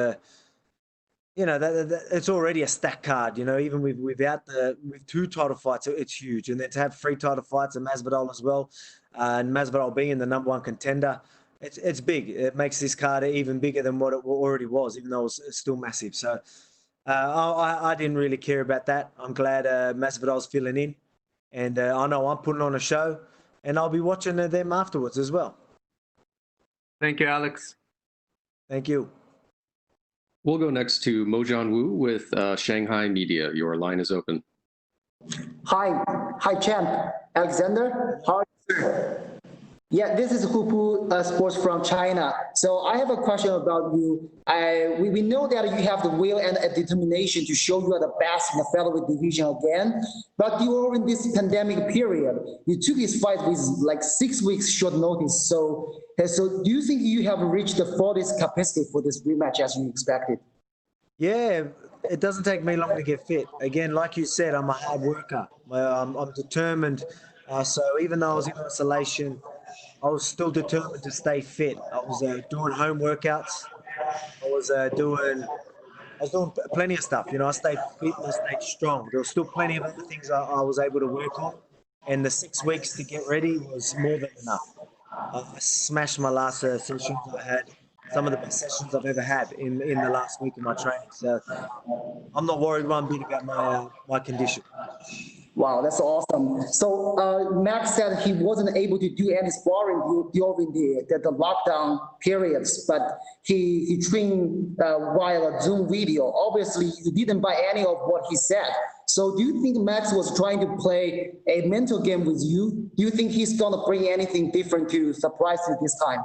it's already a stacked card. Even with two title fights, it's huge. And then to have 3 title fights and Masvidal as well, and Masvidal being the number one contender, it's big. It makes this card even bigger than what it already was, even though it's still massive. So I didn't really care about that. I'm glad Masvidal's filling in, and I know I'm putting on a show. and I'll be watching them afterwards as well. Thank you, Alex. Thank you. We'll go next to Mojan Wu with Shanghai Media. Your line is open. Hi, champ. Alexander, how are you, sir? Yeah, this is Hupu Sports from China. So I have a question about you. We know that you have the will and determination to show you are the best in the featherweight division again. But during this pandemic period, you took this fight with like 6 weeks short notice. So do you think you have reached the fullest capacity for this rematch as you expected? Yeah, it doesn't take me long to get fit. Again, like you said, I'm a hard worker. I'm determined. So even though I was in isolation, I was still determined to stay fit. I was doing home workouts. I was doing plenty of stuff. You know, I stayed fit and I stayed strong. There was still plenty of other things I was able to work on. And the 6 weeks to get ready was more than enough. I smashed my last sessions. I had some of the best sessions I've ever had in the last week of my training. So I'm not worried one bit about my condition. Wow, that's awesome. So Max said he wasn't able to do any sparring during the lockdown periods, but he trained via a Zoom video. Obviously, you didn't buy any of what he said. So do you think Max was trying to play a mental game with you? Do you think he's going to bring anything different to surprise you this time?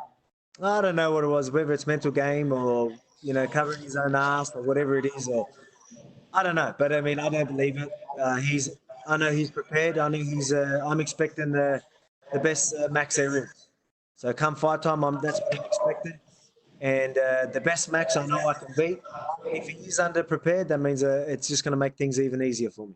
I don't know what it was, whether it's mental game or, you know, covering his own ass or whatever it is. Or, I don't know, but I mean, I don't believe it. I know he's prepared. I know I'm expecting the best Max there is. So come fight time, that's what I'm expecting. And the best Max I know I can beat. If he's underprepared, that means it's just going to make things even easier for me.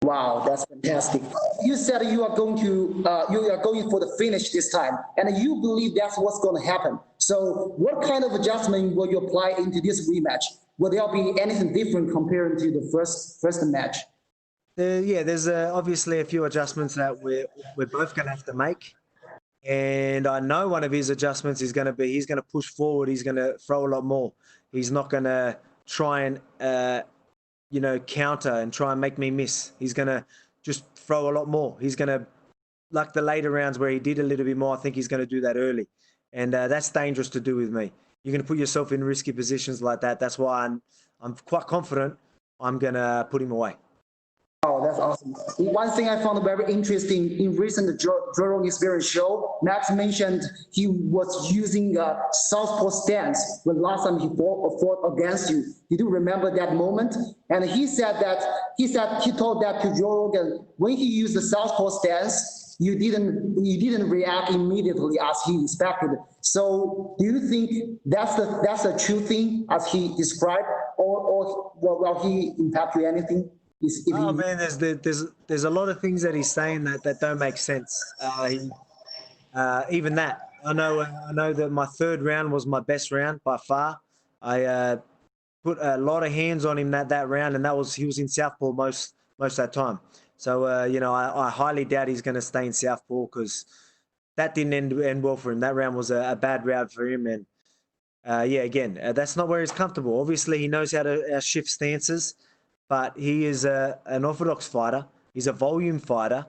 Wow, that's fantastic. You said you are going for the finish this time, and you believe that's what's going to happen. So what kind of adjustment will you apply into this rematch? Will there be anything different compared to the first match? Yeah, there's obviously a few adjustments that we're both going to have to make. And I know one of his adjustments is going to be he's going to push forward. He's going to throw a lot more. He's not going to try and counter and try and make me miss. He's going to just throw a lot more. He's going to, like the later rounds where he did a little bit more, I think he's going to do that early. And that's dangerous to do with me. You're going to put yourself in risky positions like that. That's why I'm quite confident I'm going to put him away. Oh, that's awesome. One thing I found very interesting in recent Jorge Experience show, Max mentioned he was using a southpaw stance when last time he fought against you. Did you remember that moment? And he told that to Jorge when he used the southpaw stance, you didn't react immediately as he expected. So do you think that's the true thing as he described, or will he impact you anything? Man, there's a lot of things that he's saying that don't make sense. Even that, I know that my third round was my best round by far. I put a lot of hands on him that round, and he was in southpaw most of that time. So I highly doubt he's going to stay in southpaw because that didn't end well for him. That round was a bad round for him, and that's not where he's comfortable. Obviously, he knows how to shift stances. But he is an orthodox fighter. He's a volume fighter.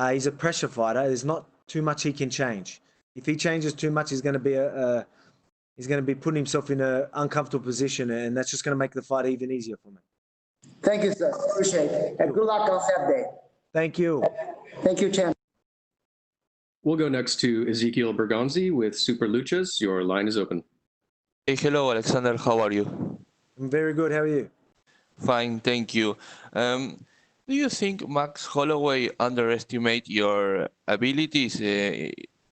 He's a pressure fighter. There's not too much he can change. If he changes too much, he's going to be putting himself in an uncomfortable position, and that's just going to make the fight even easier for me. Thank you, sir. Appreciate it. And good luck on Saturday. Thank you. Thank you, champ. We'll go next to Ezekiel Bergonzi with Super Luchas. Your line is open. Hey, hello, Alexander. How are you? I'm very good. How are you? Fine, thank you. Do you think Max Holloway underestimate your abilities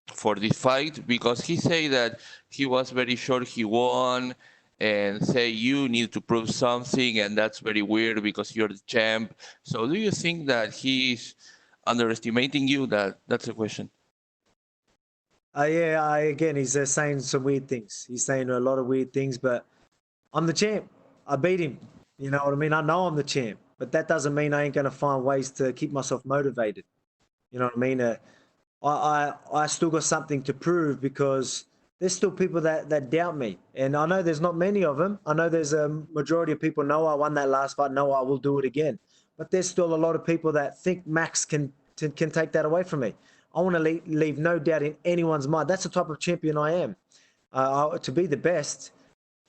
for this fight? Because he said that he was very sure he won and say you need to prove something, and that's very weird because you're the champ. So do you think that he's underestimating you? That's the question. Again, he's saying some weird things. He's saying a lot of weird things, but I'm the champ. I beat him. You know what I mean? I know I'm the champ, but that doesn't mean I ain't going to find ways to keep myself motivated. You know what I mean? I still got something to prove because there's still people that doubt me. And I know there's not many of them. I know there's a majority of people know I won that last fight, know I will do it again. But there's still a lot of people that think Max can take that away from me. I want to leave no doubt in anyone's mind. That's the type of champion I am. To be the best,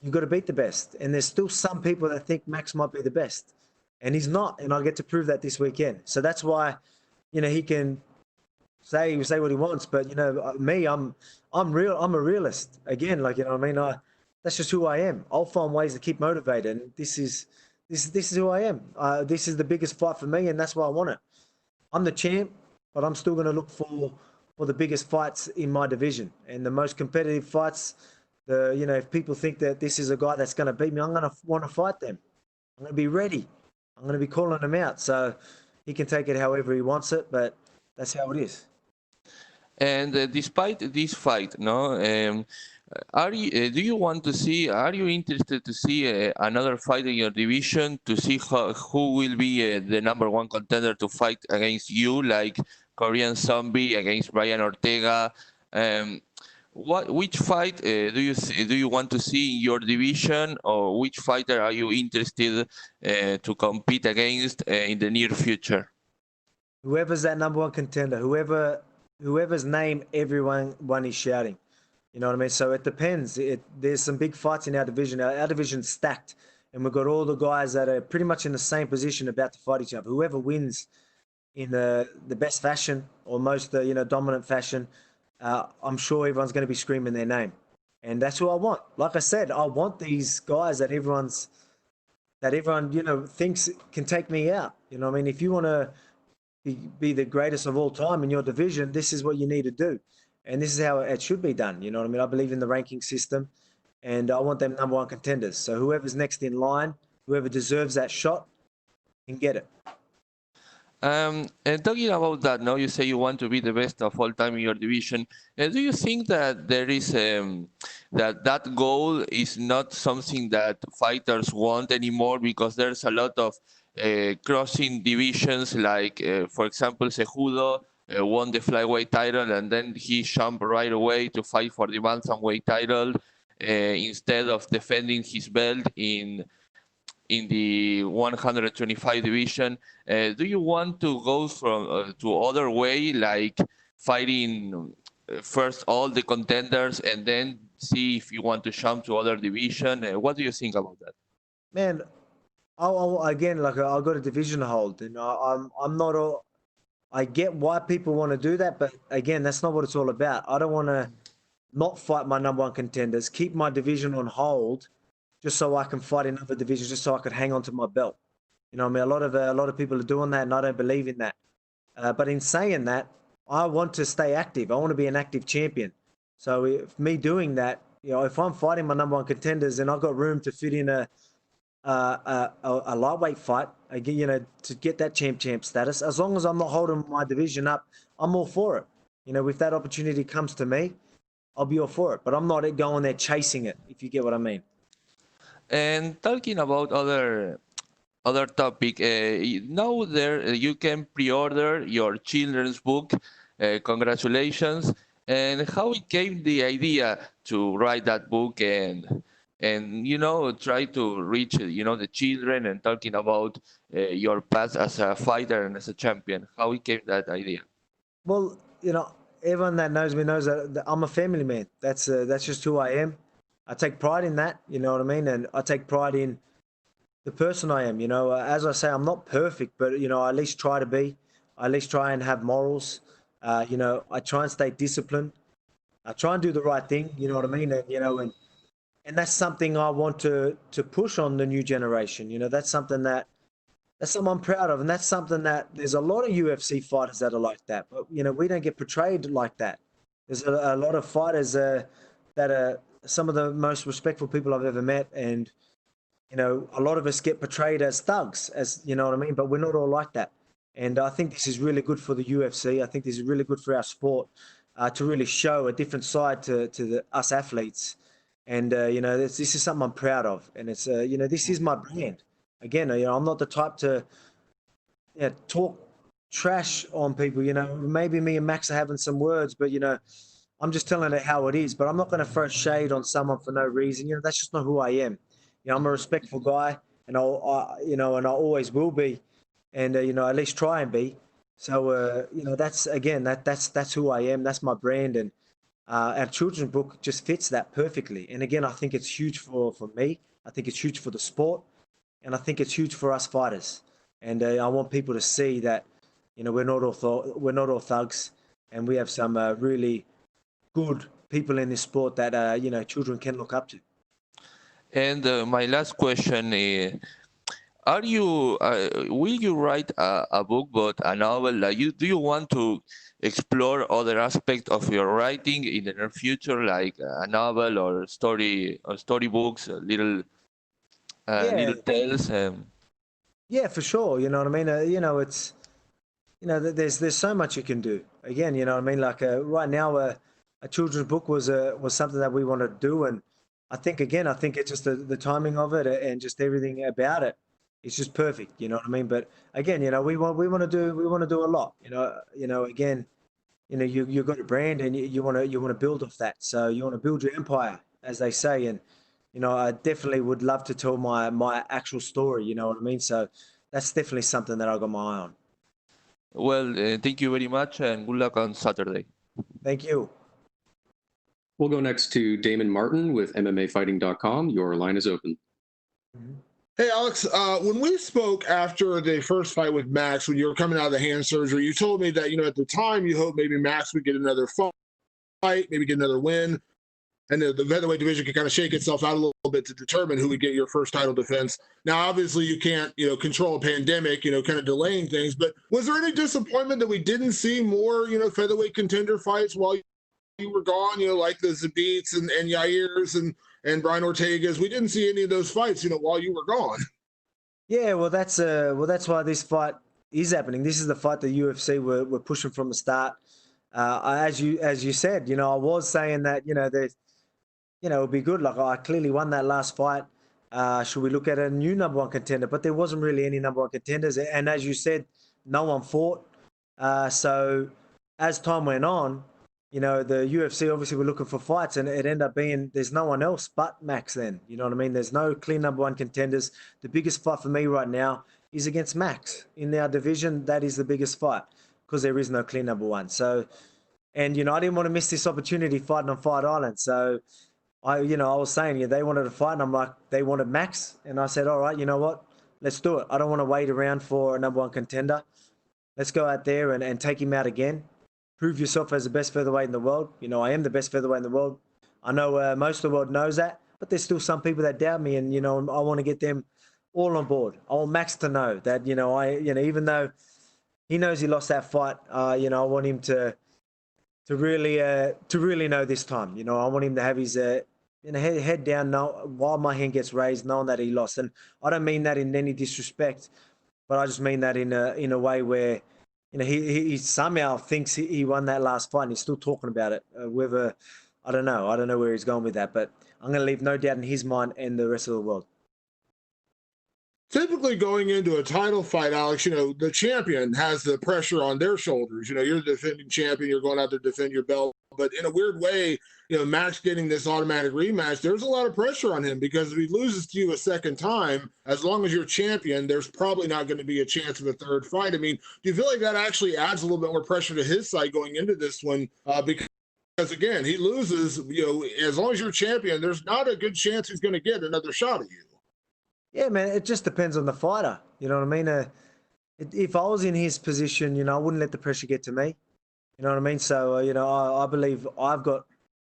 you've got to beat the best. And there's still some people that think Max might be the best. And he's not. And I get to prove that this weekend. So that's why, he can say what he wants. But, me, I'm real. I'm a realist. Again, that's just who I am. I'll find ways to keep motivated. And this is who I am. This is the biggest fight for me, and that's why I want it. I'm the champ, but I'm still going to look for the biggest fights in my division and the most competitive fights. If people think that this is a guy that's going to beat me, I'm going to want to fight them. I'm going to be ready. I'm going to be calling him out. So he can take it however he wants it, but that's how it is. And despite this fight, are you interested to see another fight in your division to see who will be the number one contender to fight against you, like Korean Zombie against Brian Ortega? Which fight do you want to see in your division, or which fighter are you interested to compete against in the near future? Whoever's that number one contender, whoever's name everyone is shouting. You know what I mean? So it depends. There's some big fights in our division. Our division's stacked, and we've got all the guys that are pretty much in the same position about to fight each other. Whoever wins in the best fashion or most dominant fashion, I'm sure everyone's going to be screaming their name, and that's what I want. Like I said, I want these guys that everyone thinks can take me out. You know what I mean? If you want to be the greatest of all time in your division, this is what you need to do. And this is how it should be done. You know what I mean? I believe in the ranking system, and I want them number one contenders. So whoever's next in line, whoever deserves that shot, can get it. And talking about that, now you say you want to be the best of all time in your division. Do you think that there is that goal is not something that fighters want anymore, because there's a lot of crossing divisions, like for example, Cejudo won the flyweight title and then he jumped right away to fight for the bantamweight title instead of defending his belt in the 125 division. Do you want to go to other way, like fighting first all the contenders and then see if you want to jump to other division? What do you think about that? Man, I've got a division to hold, and I'm not. I get why people want to do that, but again, that's not what it's all about. I don't want to not fight my number one contenders, keep my division on hold, just so I can fight in other divisions, just so I could hang on to my belt. You know what I mean? A lot of people are doing that, and I don't believe in that. But in saying that, I want to stay active. I want to be an active champion. So if me doing that, if I'm fighting my number one contenders and I've got room to fit in a lightweight fight, again, to get that champ status, as long as I'm not holding my division up, I'm all for it. If that opportunity comes to me, I'll be all for it. But I'm not going there chasing it, if you get what I mean. And talking about other topic, now you can pre-order your children's book. Congratulations! And how it came the idea to write that book and try to reach the children, and talking about your past as a fighter and as a champion? How it came that idea? Well, everyone that knows me knows that I'm a family man. That's just who I am. I take pride in that, you know what I mean? And I take pride in the person I am. As I say, I'm not perfect, but I at least try to be. I at least try and have morals. I try and stay disciplined. I try and do the right thing, you know what I mean? And and that's something I want to push on the new generation. That's something I'm proud of, and that's something that there's a lot of UFC fighters that are like that, but we don't get portrayed like that. There's a lot of fighters that are some of the most respectful people I've ever met, and a lot of us get portrayed as thugs, as you know what I mean, but we're not all like that. And I think this is really good for the UFC. I think this is really good for our sport, to really show a different side to us athletes. And this is something I'm proud of, and it's this is my brand. Again, I'm not the type to talk trash on people. Maybe me and Max are having some words, but I'm just telling it how it is. But I'm not going to throw shade on someone for no reason. That's just not who I am. I'm a respectful guy, and I always will be, and at least try and be. So that's again that's who I am. That's my brand, and our children's book just fits that perfectly. And again, I think it's huge for me. I think it's huge for the sport, and I think it's huge for us fighters. And I want people to see that we're not all thugs, and we have some really good people in this sport that children can look up to. And my last question is, will you write a book, but a novel? Do you want to explore other aspects of your writing in the near future, like a novel or storybooks, little tales? Yeah, for sure. You know what I mean? It's there's so much you can do. Again, you know what I mean? Like right now, a children's book was something that we wanted to do, and I think it's just the timing of it and just everything about it. It's just perfect. You know what I mean? But again, we want to do a lot. Again, you've got a brand and you want to build off that. So you want to build your empire, as they say, and I definitely would love to tell my actual story. You know what I mean? So that's definitely something that I got my eye on. Well, thank you very much, and good luck on Saturday. Thank you. We'll go next to Damon Martin with MMAfighting.com. Your line is open. Hey, Alex, when we spoke after the first fight with Max, when you were coming out of the hand surgery, you told me that, at the time you hoped maybe Max would get another fight, maybe get another win, and the featherweight division could kind of shake itself out a little bit to determine who would get your first title defense. Now, obviously, you can't, control a pandemic, kind of delaying things, but was there any disappointment that we didn't see more, featherweight contender fights while you were gone, like the Zabits and Yairs and Brian Ortega's? We didn't see any of those fights, while you were gone. Yeah, well, that's why this fight is happening. This is the fight the UFC were pushing from the start. As you said, I was saying that, it'll be good. Like I clearly won that last fight. Should we look at a new number one contender? But there wasn't really any number one contenders. And as you said, no one fought. So as time went on, the UFC obviously were looking for fights, and it ended up being there's no one else but Max then. You know what I mean? There's no clear number one contenders. The biggest fight for me right now is against Max. In our division, that is the biggest fight because there is no clear number one. So, and, I didn't want to miss this opportunity fighting on Fight Island. So, I was saying, they wanted to fight, and I'm like, they wanted Max. And I said, all right, you know what? Let's do it. I don't want to wait around for a number one contender. Let's go out there and take him out again. Prove yourself as the best featherweight in the world. I am the best featherweight in the world. I know most of the world knows that, but there's still some people that doubt me, and I want to get them all on board. I want Max to know that even though he knows he lost that fight, I want him to really know this time. I want him to have his head down while my hand gets raised, knowing that he lost. And I don't mean that in any disrespect, but I just mean that in a way where. He somehow thinks he won that last fight, and he's still talking about it. Whether I don't know where he's going with that, but I'm going to leave no doubt in his mind and the rest of the world. Typically going into a title fight, Alex, the champion has the pressure on their shoulders. You're the defending champion, you're going out to defend your belt. But in a weird way, Max getting this automatic rematch, there's a lot of pressure on him because if he loses to you a second time, as long as you're champion, there's probably not going to be a chance of a third fight. I mean, do you feel like that actually adds a little bit more pressure to his side going into this one? Because again, he loses, as long as you're champion, there's not a good chance he's going to get another shot at you. Yeah, man, it just depends on the fighter. You know what I mean? If I was in his position, I wouldn't let the pressure get to me. You know what I mean? So, I believe I've got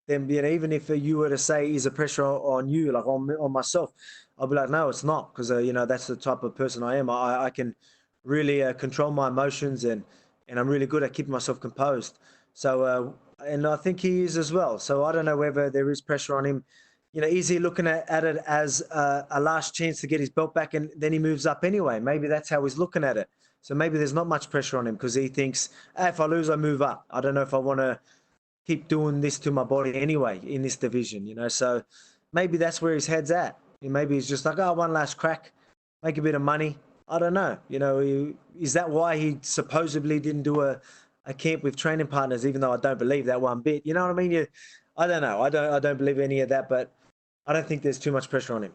them, even if you were to say, is the pressure on you, like on myself, I'll be like, no, it's not. Because, that's the type of person I am. I can really control my emotions and I'm really good at keeping myself composed. So, and I think he is as well. So I don't know whether there is pressure on him. Is he looking at it as a last chance to get his belt back and then he moves up anyway? Maybe that's how he's looking at it. So maybe there's not much pressure on him because he thinks, if I lose, I move up. I don't know if I want to keep doing this to my body anyway in this division, So maybe that's where his head's at. Maybe he's just like, one last crack, make a bit of money. I don't know. Is that why he supposedly didn't do a camp with training partners, even though I don't believe that one bit? You know what I mean? I don't know. I don't believe any of that, but I don't think there's too much pressure on him.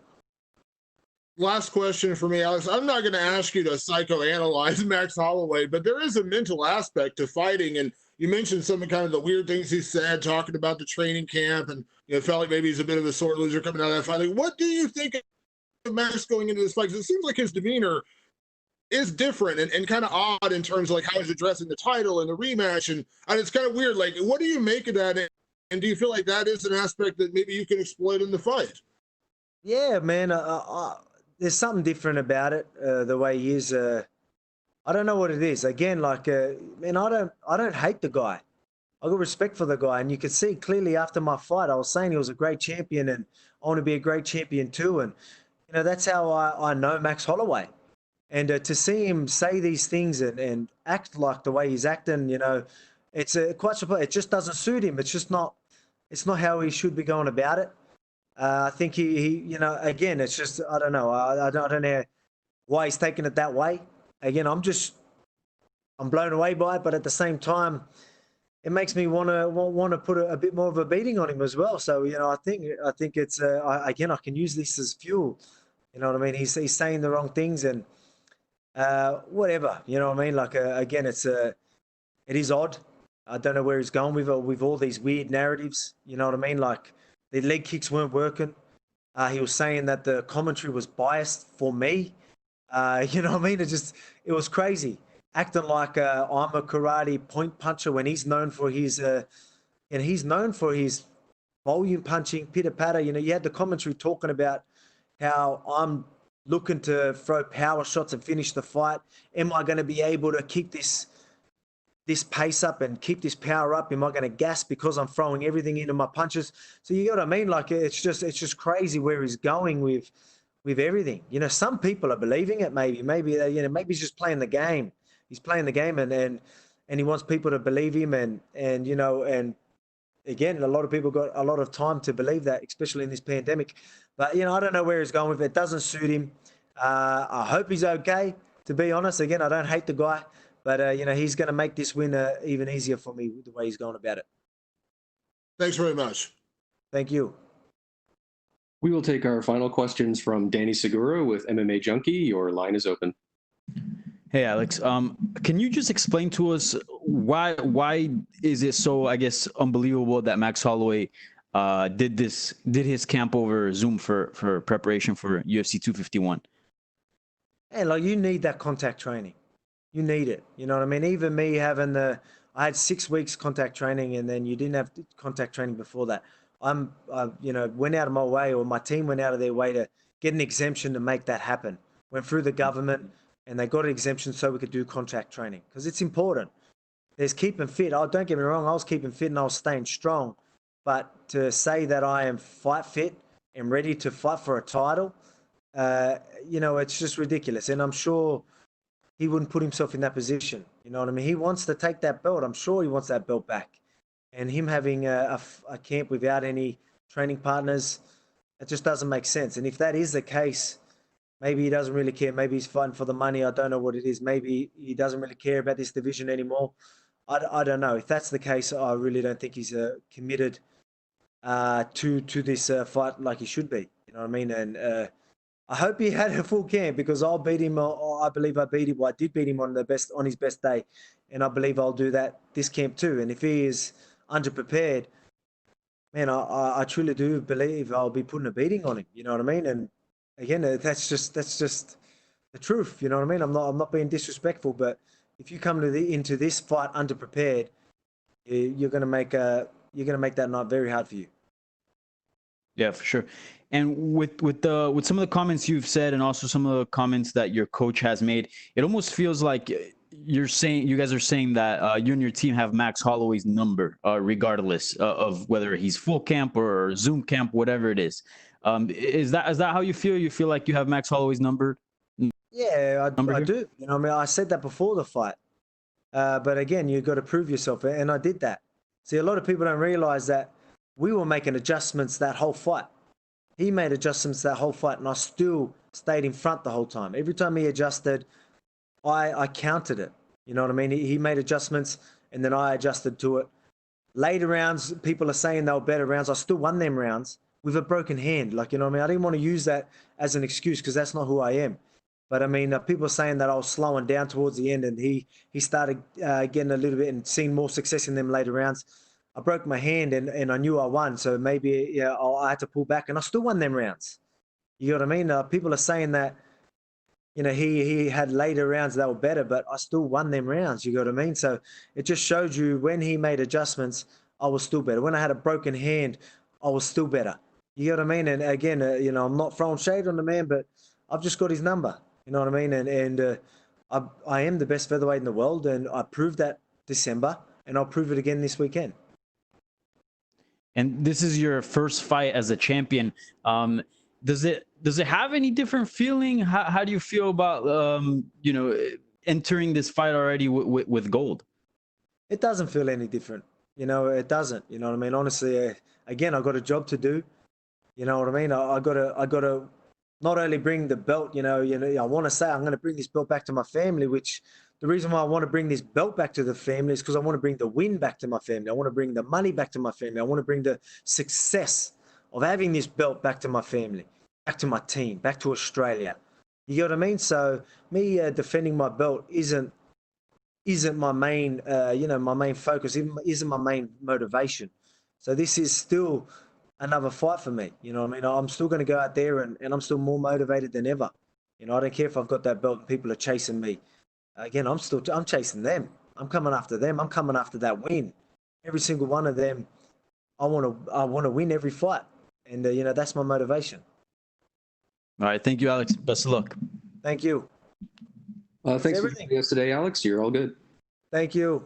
last question for me, Alex. I'm not going to ask you to psychoanalyze Max Holloway, but there is a mental aspect to fighting. And you mentioned some of kind of the weird things he said, talking about the training camp, and felt like maybe he's a bit of a sore loser coming out of that fight. Like, what do you think of Max going into this fight? Because it seems like his demeanor is different and kind of odd in terms of like how he's addressing the title and the rematch, and it's kind of weird. Like, what do you make of that? And do you feel like that is an aspect that maybe you can exploit in the fight? Yeah, man. There's something different about it. The way he is. I don't know what it is. Again, like, man, I don't hate the guy. I got respect for the guy, and you could see clearly after my fight, I was saying he was a great champion, and I want to be a great champion too. And that's how I know Max Holloway. And to see him say these things and act like the way he's acting, it's quite surprising. It just doesn't suit him. It's not how he should be going about it. I think he again, it's just, I don't know. I don't know why he's taking it that way. Again, I'm blown away by it, but at the same time, it makes me want to put a bit more of a beating on him as well. So, I think it's, again, I can use this as fuel. You know what I mean? He's saying the wrong things and, whatever, you know what I mean? Like, again, it is odd. I don't know where he's going with all these weird narratives. You know what I mean? Like, the leg kicks weren't working. He was saying that the commentary was biased for me. You know what I mean? It was crazy. Acting like I'm a karate point puncher when he's known for his, volume punching, pitter patter. You had the commentary talking about how I'm looking to throw power shots and finish the fight. Am I going to be able to keep this pace up and keep this power up? Am I going to gas because I'm throwing everything into my punches? So you know what I mean? Like, it's just crazy where he's going with everything. Some people are believing it. Maybe maybe he's just playing the game. He's playing the game and he wants people to believe him and again, a lot of people got a lot of time to believe that, especially in this pandemic. But, I don't know where he's going with it. It doesn't suit him. I hope he's okay, to be honest. Again, I don't hate the guy, but, he's going to make this win even easier for me with the way he's going about it. Thanks very much. Thank you. We will take our final questions from Danny Segura with MMA Junkie. Your line is open. Hey, Alex. Can you just explain to us why is it so, I guess, unbelievable that Max Holloway did his camp over Zoom for preparation for UFC 251? Hey, like, you need that contact training. You need it. You know what I mean? Even me I had 6 weeks contact training, and then you didn't have contact training before that. I went out of my way, or my team went out of their way to get an exemption to make that happen. Went through the government, and they got an exemption so we could do contact training because it's important. There's keeping fit. Oh, don't get me wrong. I was keeping fit and I was staying strong. But to say that I am fight fit and ready to fight for a title, it's just ridiculous. And I'm sure he wouldn't put himself in that position. You know what I mean? He wants to take that belt. I'm sure he wants that belt back. And him having a camp without any training partners, it just doesn't make sense. And if that is the case, maybe he doesn't really care. Maybe he's fighting for the money. I don't know what it is. Maybe he doesn't really care about this division anymore. I don't know. If that's the case, I really don't think he's committed to this fight like he should be. You know what I mean? And I hope he had a full camp because I'll beat him. I believe I beat him. Well, I did beat him on his best day, and I believe I'll do that this camp too. And if he is underprepared, man, I truly do believe I'll be putting a beating on him. You know what I mean? And again, that's just the truth. You know what I mean? I'm not being disrespectful, but if you come into this fight underprepared, you're gonna make that night very hard for you. Yeah, for sure. And with some of the comments you've said, and also some of the comments that your coach has made, it almost feels like you guys are saying that you and your team have Max Holloway's number, regardless of whether he's full camp or Zoom camp, whatever it is. Is that how you feel? You feel like you have Max Holloway's number? Yeah, I do. You know, I mean, I said that before the fight. But again, you've got to prove yourself, and I did that. See, a lot of people don't realize that we were making adjustments that whole fight. He made adjustments that whole fight, and I still stayed in front the whole time. Every time he adjusted, I countered it. You know what I mean? He made adjustments, and then I adjusted to it. Later rounds, people are saying they were better rounds. I still won them rounds with a broken hand. Like, you know what I mean? I didn't want to use that as an excuse because that's not who I am. But I mean, people are saying that I was slowing down towards the end, and he started getting a little bit and seeing more success in them later rounds. I broke my hand, and I knew I won, so maybe I had to pull back, and I still won them rounds. You know what I mean? People are saying that, you know, he had later rounds that were better, but I still won them rounds. You know what I mean? So it just showed you when he made adjustments, I was still better. When I had a broken hand, I was still better. You know what I mean? And again, you know, I'm not throwing shade on the man, but I've just got his number. You know what I mean? And I am the best featherweight in the world, and I proved that December, and I'll prove it again this weekend. And this is your first fight as a champion. Does it have any different feeling? How do you feel about you know, entering this fight already with gold? It doesn't feel any different. You know, it doesn't. You know what I mean? Honestly, again, I got a job to do. You know what I mean? I gotta not only bring the belt. You know, I want to say I'm going to bring this belt back to my family. Which the reason why I want to bring this belt back to the family is because I want to bring the win back to my family. I want to bring the money back to my family. I want to bring the success of having this belt back to my family, back to my team, back to Australia. You know what I mean? So me defending my belt isn't my main, you know, my main focus. Isn't my main motivation. So this is still another fight for me. You know what I mean? I'm still going to go out there and I'm still more motivated than ever. You know, I don't care if I've got that belt and people are chasing me. Again, I'm chasing them. I'm coming after them. I'm coming after that win. Every single one of them, I want to win every fight. And, you know, that's my motivation. All right. Thank you, Alex. Best of luck. Thank you. Thanks for joining us today, Alex. You're all good. Thank you.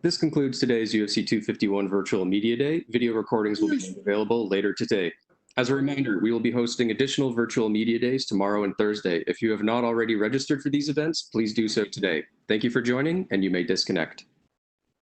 This concludes today's UFC 251 Virtual Media Day. Video recordings will be available later today. As a reminder, we will be hosting additional virtual media days tomorrow and Thursday. If you have not already registered for these events, please do so today. Thank you for joining, and you may disconnect.